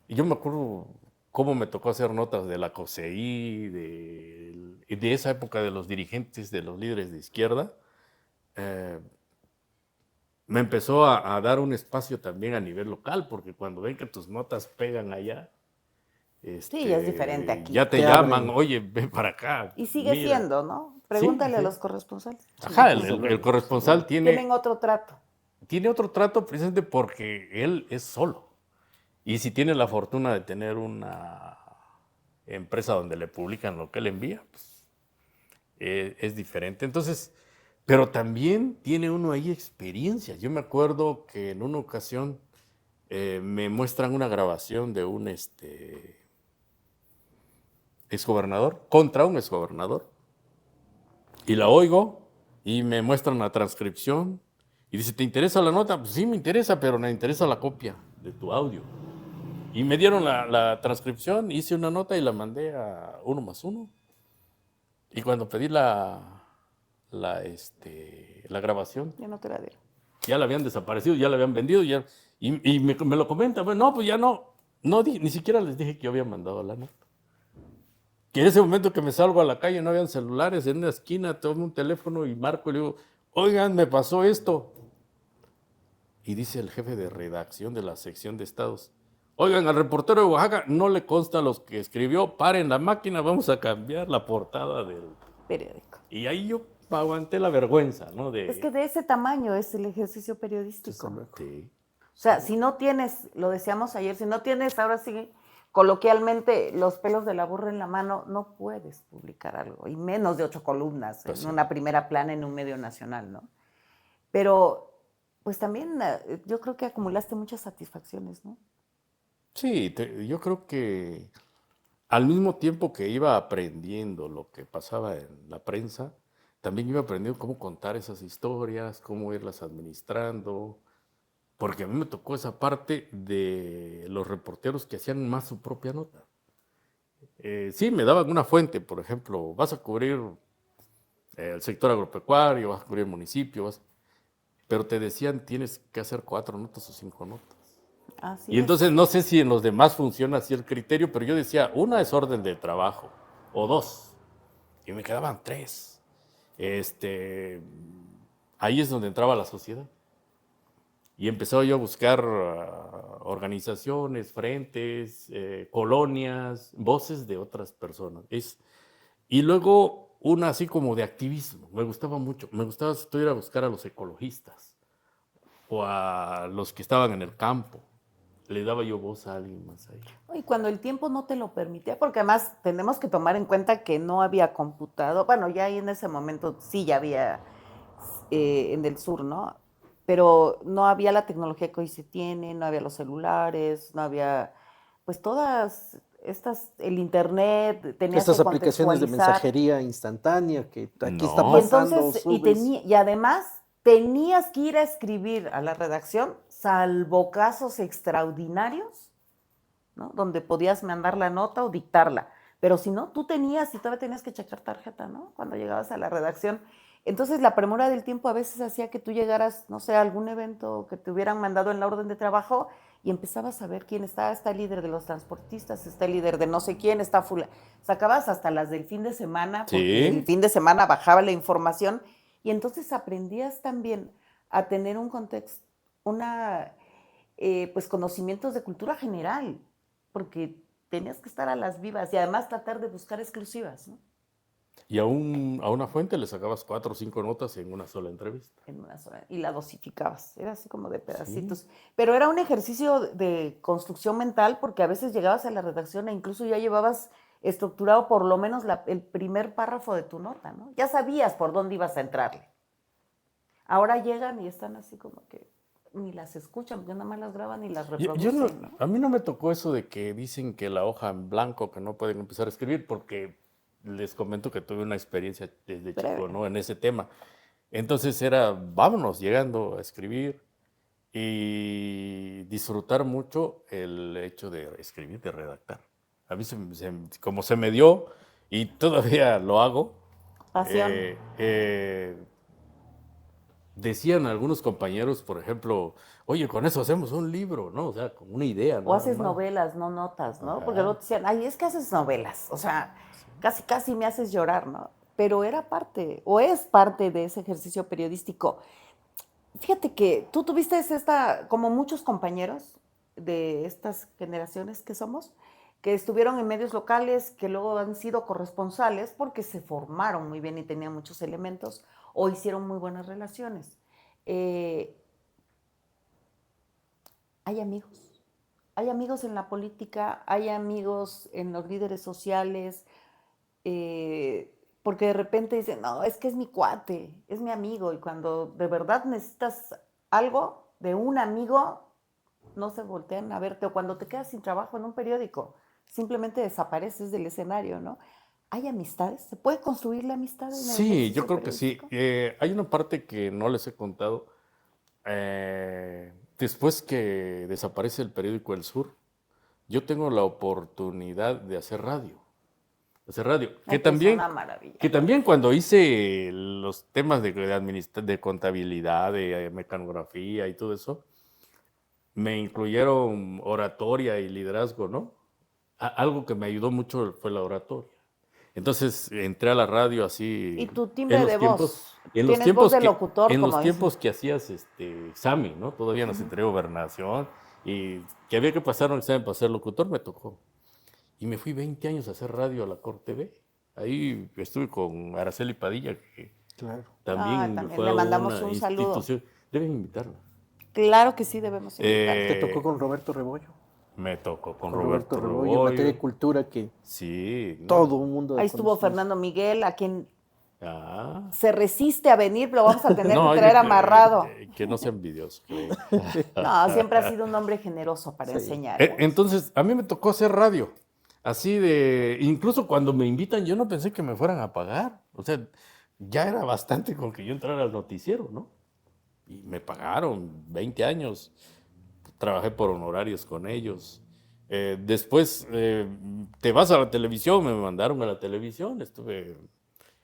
y yo me acuerdo cómo me tocó hacer notas de la COSEI, de esa época de los dirigentes, de los líderes de izquierda. Me empezó a dar un espacio también a nivel local, porque cuando ven que tus notas pegan allá, Sí, ya es diferente aquí. ya te Te llaman, abren. oye, ven para acá. Y sigue mira. siendo, ¿no? Pregúntale Sí. a los corresponsales. Ajá, el corresponsal Tienen otro trato. tiene otro trato precisamente porque él es solo. Y si tiene la fortuna de tener una empresa donde le publican lo que él envía, pues es diferente. Entonces, pero también tiene uno ahí experiencias. Yo me acuerdo que en una ocasión me muestran una grabación de un exgobernador, contra un exgobernador, y la oigo y me muestran la transcripción y dice, ¿te interesa la nota? Pues sí, me interesa, pero me interesa la copia de tu audio. Y me dieron la transcripción, hice una nota y la mandé a 1+1. Y cuando pedí la grabación, Ya no te la dieron. ya la habían desaparecido, ya la habían vendido, y me lo comentan, bueno, no, pues ya no ni siquiera les dije que yo había mandado la nota. Que en ese momento que me salgo a la calle no habían celulares, en una esquina tomo un teléfono y marco y le digo, oigan, me pasó esto. Y dice el jefe de redacción de la sección de estados, oigan, al reportero de Oaxaca no le consta los que escribió, paren la máquina, vamos a cambiar la portada del Periódico. Y ahí yo aguanté la vergüenza, ¿no? Es que de ese tamaño es el ejercicio periodístico. Sí. O sea, si no tienes, lo decíamos ayer, si no tienes ahora sí coloquialmente los pelos de la burra en la mano, no puedes publicar algo, y menos de 8 columnas Pues en sí. una primera plana en un medio nacional, ¿no? Pero, pues también yo creo que acumulaste muchas satisfacciones, ¿no? Sí, yo creo que al mismo tiempo que iba aprendiendo lo que pasaba en la prensa, también iba aprendiendo cómo contar esas historias, cómo irlas administrando, porque a mí me tocó esa parte de los reporteros que hacían más su propia nota. Sí, me daban una fuente, por ejemplo, vas a cubrir el sector agropecuario, vas a cubrir el municipio, pero te decían tienes que hacer 4 notas o 5 notas. Así Y es. entonces no sé si en los demás funciona así el criterio, pero yo decía, una es orden de trabajo, o 2, y me quedaban 3. Ahí es donde entraba la sociedad. Y empezaba yo a buscar organizaciones, frentes, colonias, voces de otras personas. Y luego una así como de activismo, me gustaba mucho. Me gustaba ir a buscar a los ecologistas o a los que estaban en el campo. Le daba yo voz a alguien más ahí. Y cuando el tiempo no te lo permitía, porque además tenemos que tomar en cuenta que no había computador, bueno, ya ahí en ese momento sí ya había en el sur, ¿no? Pero no había la tecnología que hoy se tiene, no había los celulares, no había, pues todas estas, el internet, tenías Estas que aplicaciones de contextualizar. mensajería instantánea que aquí No. está Y pasando, entonces, subes. y además tenías que ir a escribir a la redacción, salvo casos extraordinarios, ¿no? Donde podías mandar la nota o dictarla. Pero si no, tú tenías y todavía tenías que checar tarjeta, ¿no? Cuando llegabas a la redacción. Entonces, la premura del tiempo a veces hacía que tú llegaras, no sé, a algún evento que te hubieran mandado en la orden de trabajo y empezabas a ver quién está el líder de los transportistas, está el líder de no sé quién, está fulano. Sacabas hasta las del fin de semana, porque el Sí, fin de semana bajaba la información y entonces aprendías también a tener un contexto, pues conocimientos de cultura general, porque tenías que estar a las vivas y además tratar de buscar exclusivas, ¿no? y a una fuente le sacabas 4 o 5 notas en una sola entrevista. En una sola, y la dosificabas, era así como de Sí. pedacitos. Pero era un ejercicio de construcción mental porque a veces llegabas a la redacción e incluso ya llevabas estructurado por lo menos el primer párrafo de tu nota, ¿no? Ya sabías por dónde ibas a entrarle. Ahora llegan y están así como que ni las escuchan, porque nada más las graban y las reproducen, ¿no? A mí no me tocó eso de que dicen que la hoja en blanco, que no pueden empezar a escribir, porque les comento que tuve una experiencia desde chico, Breve. ¿no? En ese tema. Entonces era, vámonos, llegando a escribir y disfrutar mucho el hecho de escribir, de redactar. A mí como se me dio y todavía lo hago, Pasión. eh, decían algunos compañeros, por ejemplo, oye, con eso hacemos un libro, ¿no? O sea, con una idea O nada haces más. novelas, no notas, ¿no? Porque luego Ajá. te decían, ay, es que haces novelas, o sea, casi me haces llorar, ¿no? Pero era parte, o es parte de ese ejercicio periodístico. Fíjate que tú tuviste como muchos compañeros de estas generaciones que somos, que estuvieron en medios locales, que luego han sido corresponsales porque se formaron muy bien y tenían muchos elementos o hicieron muy buenas relaciones. Eh, hay amigos. Hay amigos en la política, hay amigos en los líderes sociales, porque de repente dicen, no, es que es mi cuate, es mi amigo, y cuando de verdad necesitas algo de un amigo, no se voltean a verte, o cuando te quedas sin trabajo en un periódico, simplemente desapareces del escenario, ¿no? ¿Hay amistades? ¿Se puede construir la amistad en el Sí, yo ejercicio creo que sí. periodístico? Hay una parte que no les he contado. Después que desaparece el periódico El Sur, yo tengo la oportunidad de hacer radio. Hacer radio. Ay, que es una maravilla, Que la también radio. cuando hice los temas de contabilidad, de mecanografía y todo eso, me incluyeron oratoria y liderazgo, ¿no? Algo que me ayudó mucho fue la oratoria. Entonces entré a la radio Y así tu timbre de voz, en tienes voz de locutor, en los como dicen. tiempos que hacías examen, ¿no? Todavía no se entregó gobernación y que había que pasar un examen para ser locutor, me tocó. Y me fui 20 años a hacer radio a la Corte TV. Ahí estuve con Araceli Padilla, que Claro. Ah, también también fue le a mandamos una un saludo. institución. Deben invitarla. Claro que sí, debemos invitarla. Te tocó Eh, con Roberto Rebollo. Me tocó con Con Roberto Roberto Rebollo, en materia de Rebollo. cultura que Sí, no. todo un mundo Ahí de estuvo conocimiento. Fernando Miguel, a quien Ah. se resiste a venir, lo vamos a tener que No, traer amarrado. que no sea envidioso, que venga. No, siempre ha sido un hombre generoso para Sí. enseñar, ¿eh? Entonces, a mí me tocó hacer radio. Así incluso cuando me invitan, yo no pensé que me fueran a pagar. O sea, ya era bastante con que yo entrara al noticiero, ¿no? Y me pagaron 20 años. Trabajé por honorarios con ellos. Después, te vas a la televisión, me mandaron a la televisión, estuve.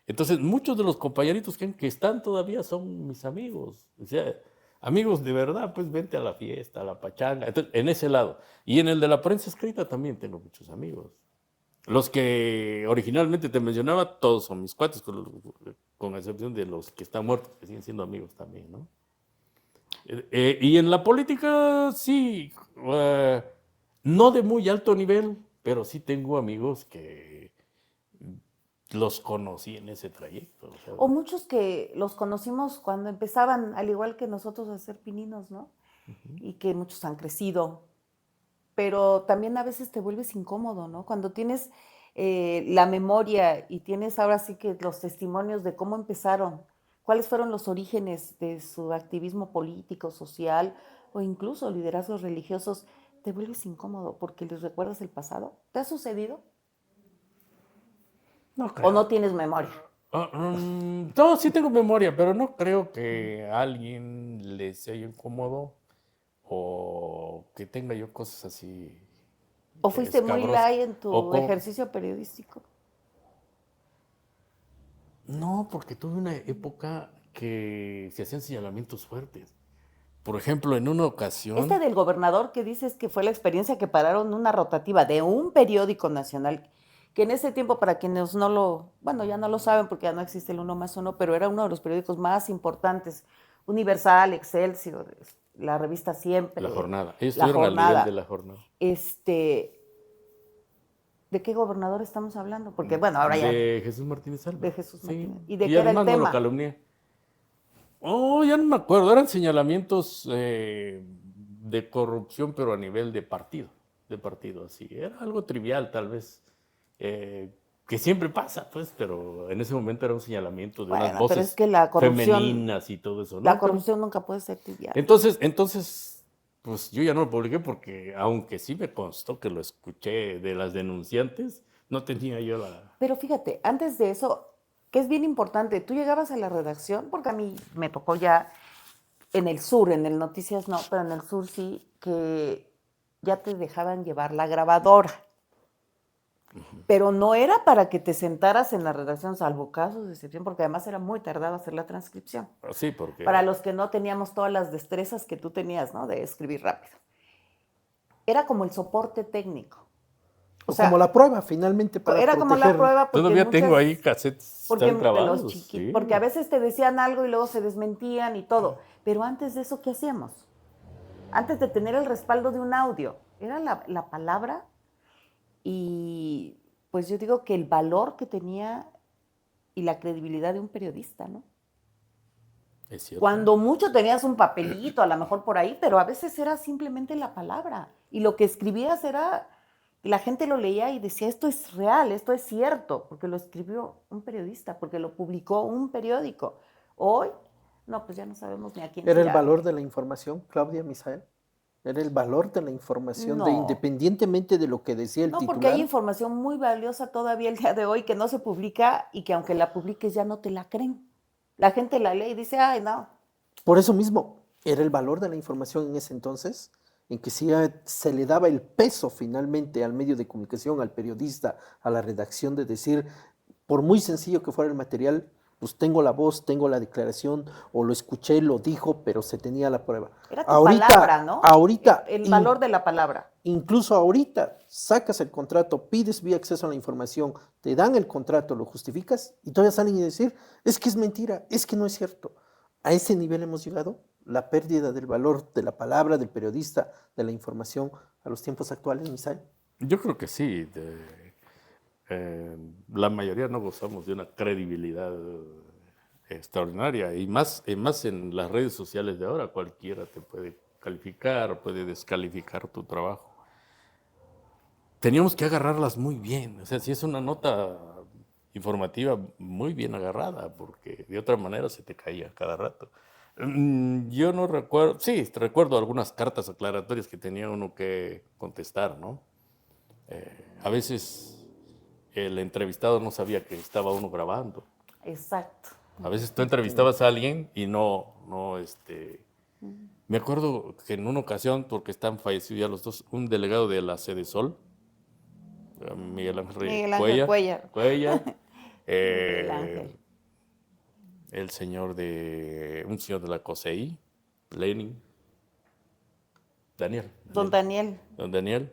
Entonces, muchos de los compañeritos que están todavía son mis amigos. O sea, amigos de verdad, pues vente a la fiesta, a la pachanga. Entonces, en ese lado. Y en el de la prensa escrita también tengo muchos amigos. Los que originalmente te mencionaba, todos son mis cuates, con excepción de los que están muertos, que siguen siendo amigos también, ¿no? Y en la política, sí, no de muy alto nivel, pero sí tengo amigos que los conocí en ese trayecto. O sea, O muchos que los conocimos cuando empezaban, al igual que nosotros, a ser pininos, ¿no? Y que muchos han crecido. Pero también a veces te vuelves incómodo, ¿no? Cuando tienes la memoria y tienes ahora sí que los testimonios de cómo empezaron, cuáles fueron los orígenes de su activismo político, social o incluso liderazgos religiosos, te vuelves incómodo porque les recuerdas el pasado. ¿Te ha sucedido? No ¿O no creo. tienes memoria? No, sí tengo memoria, pero no creo que a alguien le sea incómodo o que tenga yo cosas así ¿O fuiste muy escabrosas. light en O tu co- ejercicio periodístico? No, porque tuve una época que se hacían señalamientos fuertes. Por ejemplo, en una Este ocasión, del gobernador que dices que fue la experiencia que pararon una rotativa de un periódico nacional, que en ese tiempo, para quienes no lo, bueno, ya no lo saben porque ya no existe el 1+1, pero era uno de los periódicos más importantes, Universal, Excelsior, la revista la Siempre, jornada. Ellos La estuvieron al nivel de Jornada. la jornada. ¿De qué gobernador estamos hablando? Porque, bueno, ahora ya De Jesús Martínez Alba. de Jesús Sí. Martínez. ¿Y de Y qué era el además no lo tema? calumnié. Oh, ya no me acuerdo. Eran señalamientos de corrupción, pero a nivel de partido. De partido, así. Era algo trivial, tal vez. Que siempre pasa, pues, pero en ese momento era un señalamiento de unas Bueno, pero es voces que femeninas y todo eso, la ¿no? corrupción nunca puede ser trivial. Entonces, pues yo ya no lo publiqué porque, aunque sí me constó que lo escuché de las denunciantes, no tenía yo la... Pero fíjate, antes de eso, que es bien importante, tú llegabas a la redacción, porque a mí me tocó ya en el sur, en el Noticias no, pero en el sur sí, que ya te dejaban llevar la grabadora. Pero no era para que te sentaras en la redacción, salvo casos de excepción, porque además era muy tardado hacer la transcripción. Sí, Para porque... los que no teníamos todas las destrezas que tú tenías, ¿no? De escribir rápido. Era como el soporte técnico. O O como sea, la prueba, finalmente, para era como la proteger. prueba porque Todavía tengo muchas, ahí cassettes, porque están de los grabados, chiquitos, sí. porque a veces te decían algo y luego se desmentían y todo. Pero antes de eso, ¿qué hacíamos? Antes de tener el respaldo de un audio, era la palabra y pues yo digo que el valor que tenía y la credibilidad de un periodista, ¿no? Es cierto. Cuando mucho tenías un papelito, a lo mejor por ahí, pero a veces era simplemente la palabra. Y lo que escribías era, la gente lo leía y decía, esto es real, esto es cierto, porque lo escribió un periodista, porque lo publicó un periódico. Hoy, no, pues ya no sabemos ni a quién Era el tirarle. valor de la información, Claudia Misael. Era el valor de la información, de No, independientemente de lo que decía el no, porque hay titular. información muy valiosa todavía el día de hoy que no se publica y que aunque la publiques ya no te la creen. La gente la lee y dice, ay, no. Por eso mismo, era el valor de la información en ese entonces, en que sí se le daba el peso finalmente al medio de comunicación, al periodista, a la redacción, de decir, por muy sencillo que fuera el material, pues tengo la voz, tengo la declaración, o lo escuché, lo dijo, pero se tenía la prueba. Era tu palabra, ¿no? Ahorita, El valor de la palabra. incluso ahorita, sacas el contrato, pides vía acceso a la información, te dan el contrato, lo justificas, y todavía salen y decir, es que es mentira, es que no es cierto. A ese nivel hemos llegado, la pérdida del valor de la palabra, del periodista, de la información a los tiempos actuales, Misael. Yo creo que sí. La mayoría no gozamos de una credibilidad extraordinaria y más en las redes sociales de ahora. Cualquiera te puede calificar, puede descalificar tu trabajo. Teníamos que agarrarlas muy bien. O sea, si es una nota informativa muy bien agarrada, porque de otra manera se te caía cada rato. Yo no recuerdo, sí, recuerdo algunas cartas aclaratorias que tenía uno que contestar, ¿no? A veces el entrevistado no sabía que estaba uno grabando. Exacto. A veces tú entrevistabas a alguien y Me acuerdo que en una ocasión, porque están fallecidos ya los dos, un delegado de la Sede Sol, Miguel Ángel Cuellar. Cuellar, Miguel Ángel. un señor de la COSEI, Lenin, Daniel. Don Daniel. Don Daniel,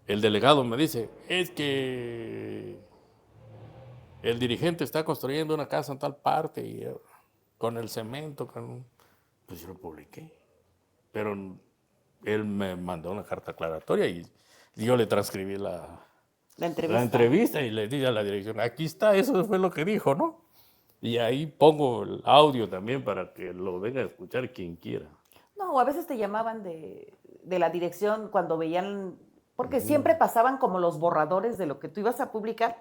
el delegado me dice, es que el dirigente está construyendo una casa en tal parte y con el cemento, pues yo lo publiqué. Pero él me mandó una carta aclaratoria y yo le transcribí la entrevista y le dije a la dirección, aquí está, eso fue lo que dijo, ¿no? Y ahí pongo el audio también para que lo venga a escuchar quien quiera. No, a veces te llamaban de la dirección cuando veían, porque siempre pasaban como los borradores de lo que tú ibas a publicar,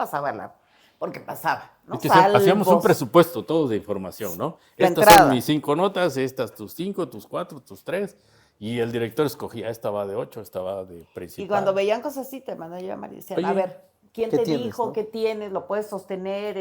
porque pasaba, ¿no? Es que hacíamos un presupuesto todos de información, ¿no? Estas son mis 5 notas, estas tus 5, tus 4, tus 3, y el director escogía, esta va de 8, esta va de principal. Y cuando veían cosas así, te mandaban a llamar y decían, Oye, a ver, ¿Quién ¿Qué te tienes, dijo? no? ¿Qué tienes? ¿Lo puedes sostener?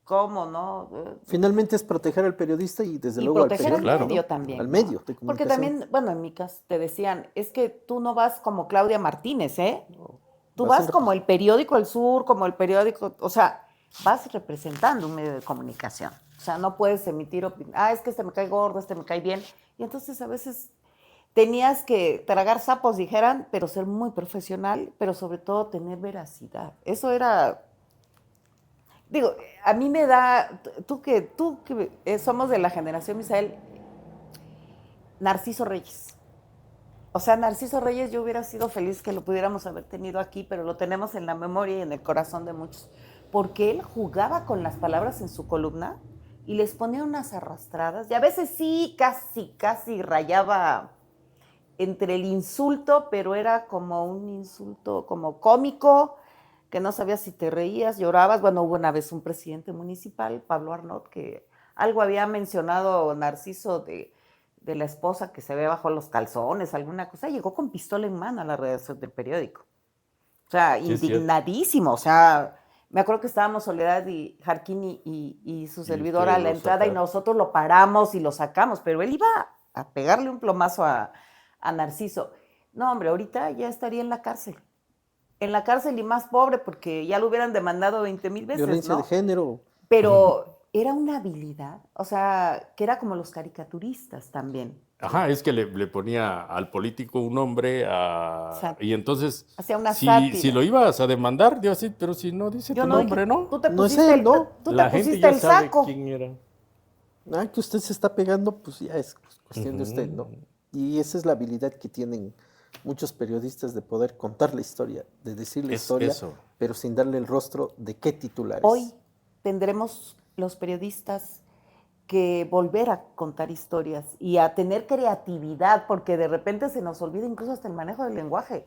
¿Cómo, no? Finalmente es proteger al periodista y desde Y luego al proteger al periódico, Claro. medio ¿no? también, Al ¿no? medio de Porque comunicación. también, bueno, en mi caso te decían, es que tú no vas como Claudia Martínez, ¿eh? No, Tú vas vas en como el periódico El Sur, como el periódico, o sea, vas representando un medio de comunicación. O sea, no puedes emitir es que este me cae gordo, este me cae bien. Y entonces a veces tenías que tragar sapos, dijeran, pero ser muy profesional, pero sobre todo tener veracidad. Eso era, digo, a mí me da, tú que somos de la generación, Misael, Narciso Reyes. O sea, Narciso Reyes, yo hubiera sido feliz que lo pudiéramos haber tenido aquí, pero lo tenemos en la memoria y en el corazón de muchos. Porque él jugaba con las palabras en su columna y les ponía unas arrastradas. Y a veces sí, casi rayaba entre el insulto, pero era como un insulto como cómico, que no sabías si te reías, llorabas. Bueno, hubo una vez un presidente municipal, Pablo Arnaud, que algo había mencionado Narciso de la esposa que se ve bajo los calzones, alguna cosa, llegó con pistola en mano a la redacción del periódico. O sea, Sí, es cierto. indignadísimo. O sea, me acuerdo que estábamos Soledad y Jarquín y su Y servidora a ustedes la lo entrada y sacaron. nosotros lo paramos y lo sacamos, pero él iba a pegarle un plomazo a Narciso. No, hombre, ahorita ya estaría en la cárcel. En la cárcel y más pobre porque ya lo hubieran demandado 20,000 veces, Violencia de ¿no? género. Pero era una habilidad, o sea, que era como los caricaturistas también. Ajá, es que le ponía al político un nombre y Exacto. entonces, Hacía una si sátira. lo ibas a demandar, yo así, pero si no dice Yo tu no dije, nombre, ¿no? No es él, ¿no? tú te La gente pusiste ya el sabe saco. quién era. Que usted se está pegando, pues ya es cuestión de usted, ¿no? Ujú. Y esa es la habilidad que tienen muchos periodistas de poder contar la historia, de decir la Es historia, eso. pero sin darle el rostro de qué Hoy titulares. tendremos los periodistas que volver a contar historias y a tener creatividad, porque de repente se nos olvida incluso hasta el manejo del lenguaje.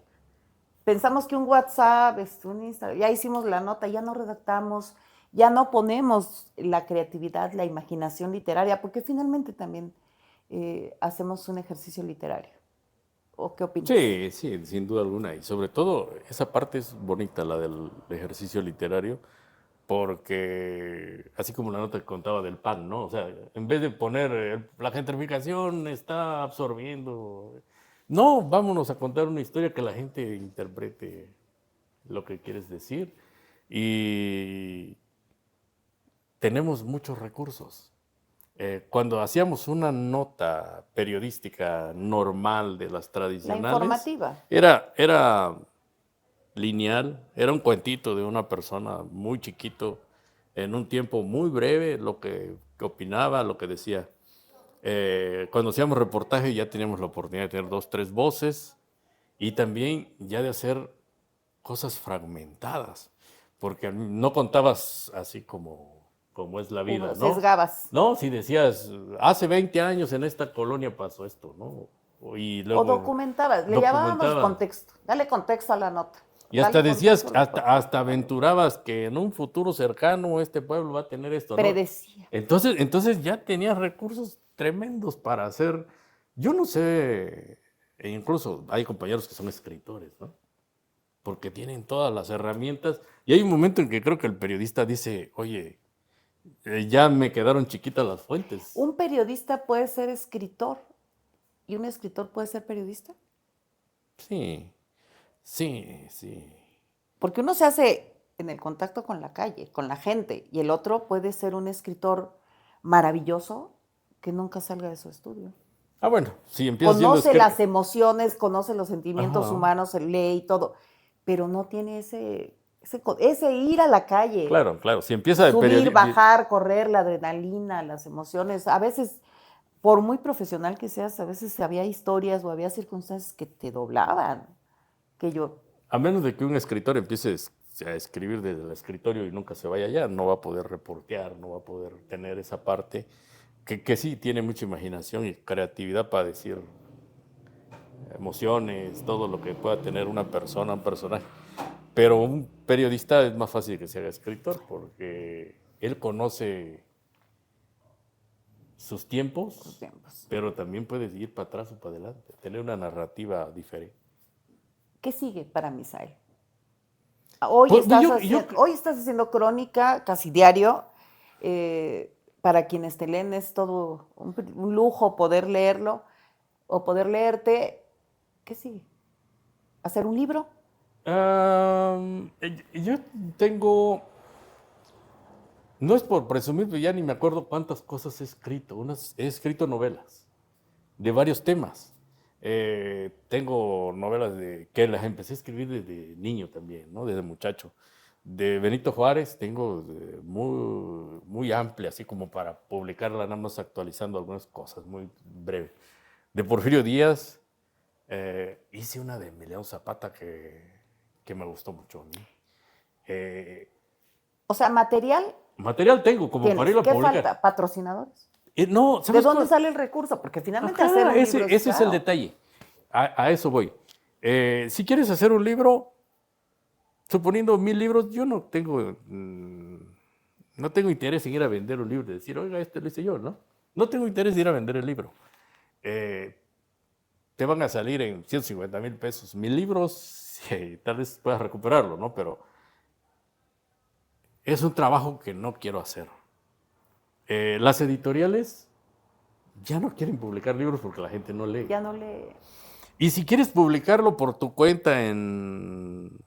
Pensamos que un WhatsApp, un Instagram, ya hicimos la nota, ya no redactamos, ya no ponemos la creatividad, la imaginación literaria, porque finalmente también hacemos un ejercicio literario. ¿O qué opinas? Sí, sí, sin duda alguna. Y sobre todo, esa parte es bonita, la del ejercicio literario, porque así como la nota que contaba del pan, ¿no? O sea, en vez de poner la gentrificación está absorbiendo. No, vámonos a contar una historia que la gente interprete lo que quieres decir. Y tenemos muchos recursos. Cuando hacíamos una nota periodística normal de las La tradicionales, informativa. era lineal, era un cuentito de una persona muy chiquito, en un tiempo muy breve, lo que opinaba, lo que decía. Cuando hacíamos reportaje ya teníamos la oportunidad de tener 2, 3 voces y también ya de hacer cosas fragmentadas, porque no contabas así como es la vida, ¿no? Sesgabas. No, si decías, hace 20 años en esta colonia pasó esto, ¿no? Y O luego documentabas. Le llamábamos documentaba. contexto. Dale contexto a la nota. Y hasta Dale decías, contexto al hasta reportaje. aventurabas que en un futuro cercano este pueblo va a tener esto, ¿no? Predecía. Entonces ya tenías recursos tremendos para hacer, yo no sé, e incluso hay compañeros que son escritores, ¿no? Porque tienen todas las herramientas. Y hay un momento en que creo que el periodista dice, oye, ya me quedaron chiquitas las fuentes. Un periodista puede ser escritor y un escritor puede ser periodista. Sí, sí, sí. Porque uno se hace en el contacto con la calle, con la gente, y el otro puede ser un escritor maravilloso que nunca salga de su estudio. Ah, bueno, si empiezas siendo Conoce escritor. las emociones, conoce los sentimientos Ajá, humanos, lee y todo, pero no tiene ese ir a la calle, claro, claro. Si empieza de subir, periodista. bajar, correr, la adrenalina, las emociones. A veces, por muy profesional que seas, a veces había historias o había circunstancias que te doblaban, que yo, A menos de que un escritor empiece a escribir desde el escritorio y nunca se vaya allá, no va a poder reportear, no va a poder tener esa parte que sí tiene mucha imaginación y creatividad para decir emociones, todo lo que pueda tener una persona, un personaje. Pero un periodista es más fácil que se haga escritor porque él conoce sus sus tiempos, tiempos. pero también puede ir para atrás o para adelante, tener una narrativa diferente. ¿Qué sigue para Misael? Hoy, Pues, estás, yo- hoy estás haciendo crónica casi diario. Para quienes te leen es todo un lujo poder leerlo o poder leerte. ¿Qué sigue? ¿Hacer un libro? Yo tengo, no es por presumir, pero ya ni me acuerdo cuántas cosas he escrito. He escrito novelas de varios temas. Tengo novelas que las empecé a escribir desde niño también, ¿no? Desde muchacho. De Benito Juárez tengo muy, muy amplia, así como para publicarla, nada más actualizando algunas cosas, muy breve. De Porfirio Díaz, hice una de Emiliano Zapata que me gustó mucho a mí. O sea, material Material tengo como para tienes. irlo a ¿Qué publicar. falta? ¿Patrocinadores? No, ¿De ¿sabes dónde cuál? sale el recurso? Porque finalmente hacer Ajá, un libro ese es el caro. detalle. A eso voy. Si quieres hacer un libro, suponiendo 1000 libros, yo no tengo interés en ir a vender un libro y decir, oiga, este lo hice yo, ¿no? No tengo interés en ir a vender el libro. Eh, Te van a salir en 150,000 pesos 1000 libros, tal vez puedas recuperarlo, ¿no? Pero es un trabajo que no quiero hacer. Las editoriales ya no quieren publicar libros porque la gente no lee. Ya no le... Y si quieres publicarlo por tu cuenta en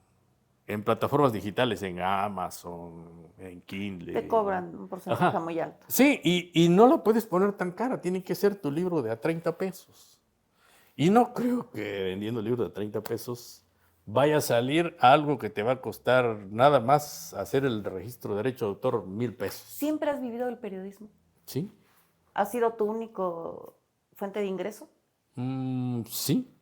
plataformas digitales, en Amazon, en Kindle. Te cobran un porcentaje Ajá. muy alto. Sí, y no la puedes poner tan cara, tiene que ser tu libro de a 30 pesos. Y no creo que vendiendo libros de 30 pesos vaya a salir algo que te va a costar nada más hacer el registro de derecho de autor 1000 pesos. ¿Siempre has vivido del periodismo? ¿Sí? ¿Ha sido tu único fuente de ingreso? Sí,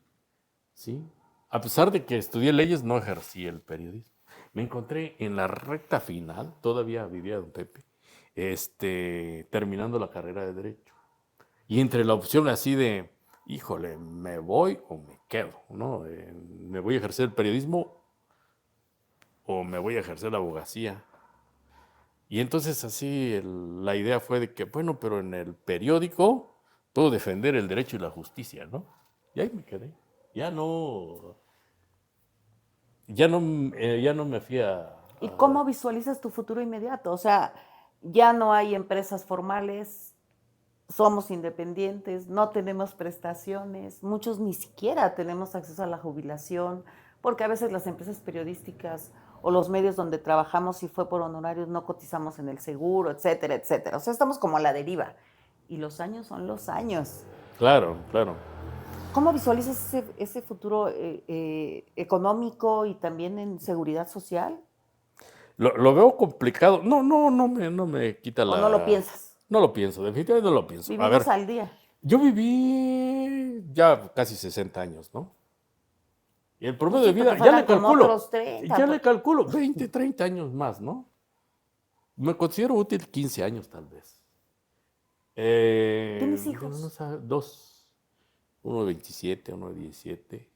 sí. A pesar de que estudié leyes, no ejercí el periodismo. Me encontré en la recta final, todavía vivía don Pepe, terminando la carrera de Derecho. Y entre la opción así de, híjole, ¿me voy o me quedo? ¿No? ¿Me voy a ejercer el periodismo o me voy a ejercer la abogacía? Y entonces así la idea fue de que, bueno, pero en el periódico puedo defender el derecho y la justicia, ¿no? Y ahí me quedé. Ya no me fui ¿Y cómo visualizas tu futuro inmediato? O sea, ya no hay empresas formales, somos independientes, no tenemos prestaciones, muchos ni siquiera tenemos acceso a la jubilación, porque a veces las empresas periodísticas o los medios donde trabajamos, si fue por honorarios, no cotizamos en el seguro, etcétera, etcétera. O sea, estamos como a la deriva. Y los años son los años. Claro, claro. ¿Cómo visualizas ese futuro económico y también en seguridad social? Lo veo complicado. No me quita ¿O no lo piensas? No lo pienso, definitivamente no lo pienso. A Vivimos ver, al día. yo viví ya casi 60 años, ¿no? Y el promedio de Sí, pero vida, te ya faltan le como calculo, otros 30, ya le calculo, 20, 30 años más, ¿no? Me considero útil 15 años tal vez. ¿Tienes hijos? Dos, uno de 27, uno de 17.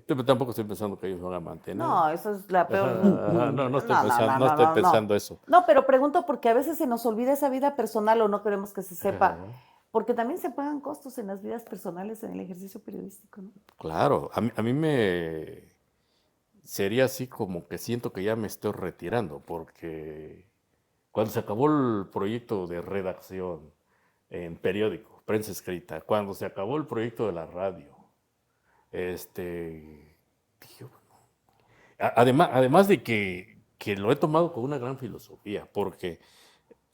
Pero tampoco estoy pensando que ellos van a mantener. No, eso es la peor. Ajá, no estoy pensando eso. No, pero pregunto porque a veces se nos olvida esa vida personal o no queremos que se sepa, Ajá. porque también se pagan costos en las vidas personales en el ejercicio periodístico, ¿no? Claro, a mí me sería así como que siento que ya me estoy retirando, porque cuando se acabó el proyecto de redacción en periódico, prensa escrita, cuando se acabó el proyecto de la radio, dije, bueno, además de que lo he tomado con una gran filosofía, porque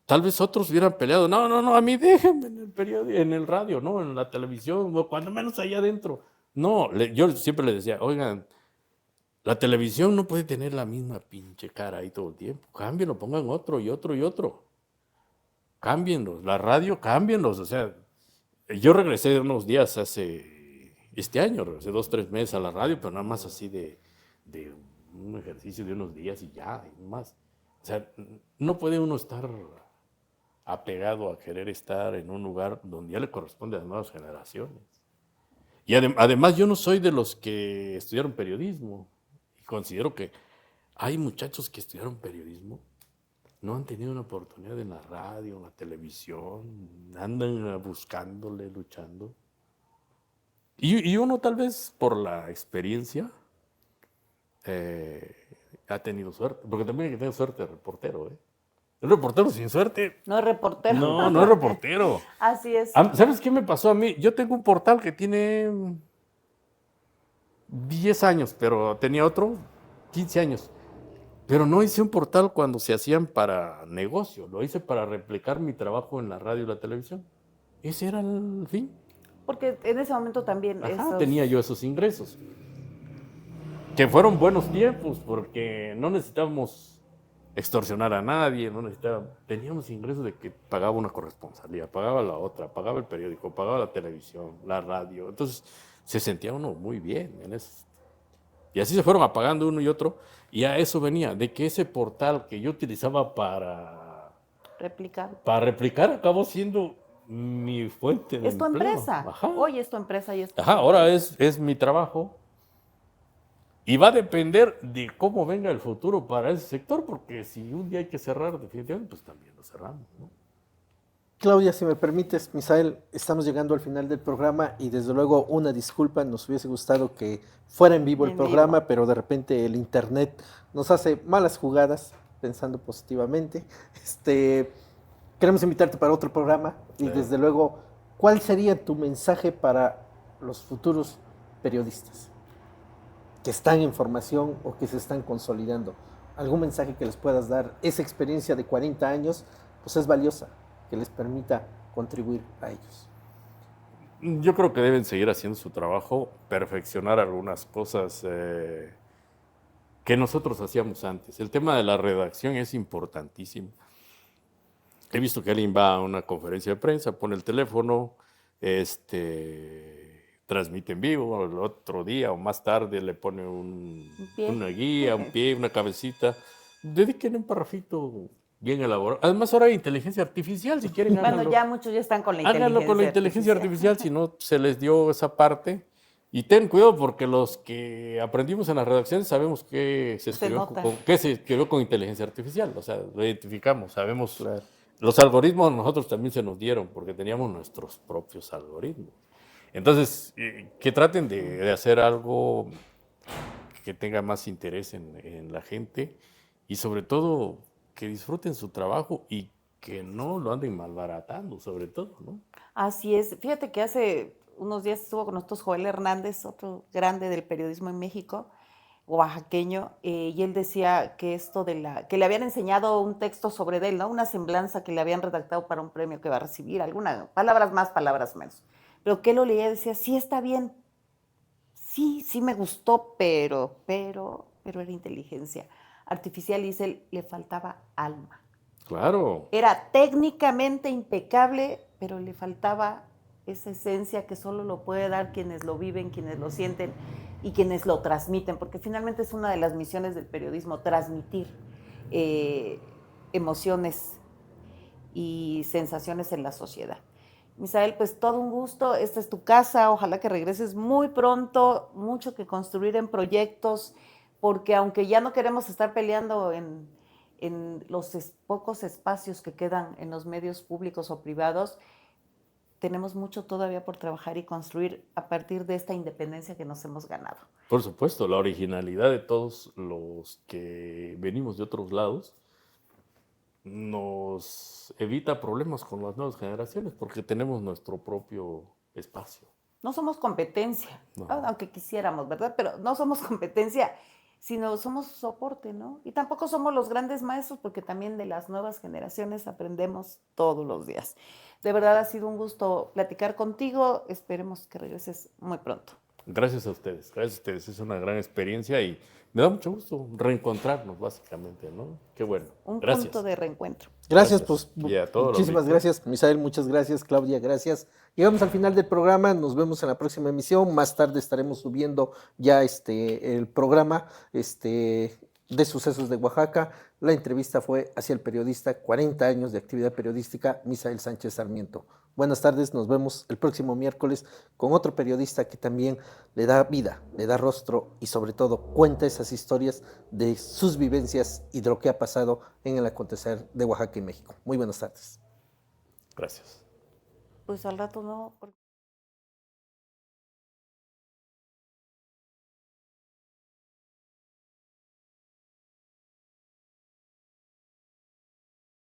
tal vez otros hubieran peleado, no, a mí déjenme en el periódico, en el radio, no, en la televisión, o cuando menos allá adentro. No, yo siempre les decía, oigan, la televisión no puede tener la misma pinche cara ahí todo el tiempo. Cámbienlo, pongan otro y otro y otro. Cámbienlos. La radio, cámbienlos. O sea, yo regresé de unos días este año, regresé 2, 3 meses a la radio, pero nada más así de un ejercicio de unos días y ya, y más. O sea, no puede uno estar apegado a querer estar en un lugar donde ya le corresponde a las nuevas generaciones. Y además yo no soy de los que estudiaron periodismo. Y considero que hay muchachos que estudiaron periodismo, no han tenido una oportunidad en la radio, en la televisión, andan buscándole, luchando. Y uno tal vez por la experiencia ha tenido suerte, porque también hay que tener suerte de reportero, ¿eh? El reportero sin suerte, No es reportero. no es reportero. Así es. ¿Sabes qué me pasó a mí? Yo tengo un portal que tiene 10 años, pero tenía otro 15 años. Pero no hice un portal cuando se hacían para negocio, lo hice para replicar mi trabajo en la radio y la televisión. Ese era el fin. Porque en ese momento también Tenía yo esos ingresos. Que fueron buenos tiempos, porque no necesitábamos extorsionar a nadie, teníamos ingresos de que pagaba una corresponsalía, pagaba la otra, pagaba el periódico, pagaba la televisión, la radio. Entonces se sentía uno muy bien en eso. Y así se fueron apagando uno y otro. Y a eso venía, de que ese portal que yo utilizaba para replicar acabó siendo mi fuente de Es tu empleo. empresa. Hoy es tu empresa y es tu ahora es mi trabajo. Y va a depender de cómo venga el futuro para ese sector, porque si un día hay que cerrar definitivamente, pues también lo cerramos, ¿no? Claudia, si me permites, Misael, estamos llegando al final del programa y desde luego una disculpa, nos hubiese gustado que fuera en vivo el programa, pero de repente el internet nos hace malas jugadas, pensando positivamente. Queremos invitarte para otro programa y desde luego, ¿cuál sería tu mensaje para los futuros periodistas que están en formación o que se están consolidando? ¿Algún mensaje que les puedas dar? Esa experiencia de 40 años pues es valiosa, que les permita contribuir a ellos. Yo creo que deben seguir haciendo su trabajo, perfeccionar algunas cosas que nosotros hacíamos antes. El tema de la redacción es importantísimo. He visto que alguien va a una conferencia de prensa, pone el teléfono, transmite en vivo, el otro día o más tarde le pone una guía, un pie, una cabecita. Dediquen un parrafito bien elaborado. Además, ahora hay inteligencia artificial, si quieren háganlo. Bueno, ya muchos ya están con la inteligencia Háganlo con la inteligencia artificial, si no se les dio esa parte. Y ten cuidado porque los que aprendimos en las redacciones sabemos que se escribió con inteligencia artificial. O sea, lo identificamos, sabemos. Claro. Los algoritmos nosotros también se nos dieron porque teníamos nuestros propios algoritmos. Entonces, que traten de hacer algo que tenga más interés en la gente y sobre todo que disfruten su trabajo y que no lo anden malbaratando, sobre todo, ¿no? Así es. Fíjate que hace unos días estuvo con nosotros Joel Hernández, otro grande del periodismo en México, oaxaqueño, y él decía que esto que le habían enseñado un texto sobre él, ¿no? Una semblanza que le habían redactado para un premio que va a recibir, palabras más, palabras menos. Pero que él lo leía y decía, sí está bien, sí me gustó, pero era inteligencia artificial, y dice, le faltaba alma. Claro. Era técnicamente impecable, pero le faltaba esa esencia que solo lo puede dar quienes lo viven, quienes lo sienten y quienes lo transmiten, porque finalmente es una de las misiones del periodismo, transmitir emociones y sensaciones en la sociedad. Misael, pues todo un gusto, esta es tu casa, ojalá que regreses muy pronto, mucho que construir en proyectos, porque aunque ya no queremos estar peleando en los pocos espacios que quedan en los medios públicos o privados, tenemos mucho todavía por trabajar y construir a partir de esta independencia que nos hemos ganado. Por supuesto, la originalidad de todos los que venimos de otros lados nos evita problemas con las nuevas generaciones porque tenemos nuestro propio espacio. No somos competencia, no. Aunque quisiéramos, ¿verdad? Pero no somos competencia, sino somos soporte, ¿no? Y tampoco somos los grandes maestros porque también de las nuevas generaciones aprendemos todos los días. De verdad ha sido un gusto platicar contigo, esperemos que regreses muy pronto. Gracias a ustedes, es una gran experiencia y me da mucho gusto reencontrarnos básicamente, ¿no? Qué bueno. Un punto de reencuentro. Gracias, pues muchísimas gracias, Misael, muchas gracias, Claudia, gracias. Llegamos al final del programa, nos vemos en la próxima emisión, más tarde estaremos subiendo ya el programa de Sucesos de Oaxaca. La entrevista fue hacia el periodista, 40 años de actividad periodística, Misael Sánchez Sarmiento. Buenas tardes, nos vemos el próximo miércoles con otro periodista que también le da vida, le da rostro y sobre todo cuenta esas historias de sus vivencias y de lo que ha pasado en el acontecer de Oaxaca y México. Muy buenas tardes. Gracias. Pues al rato no.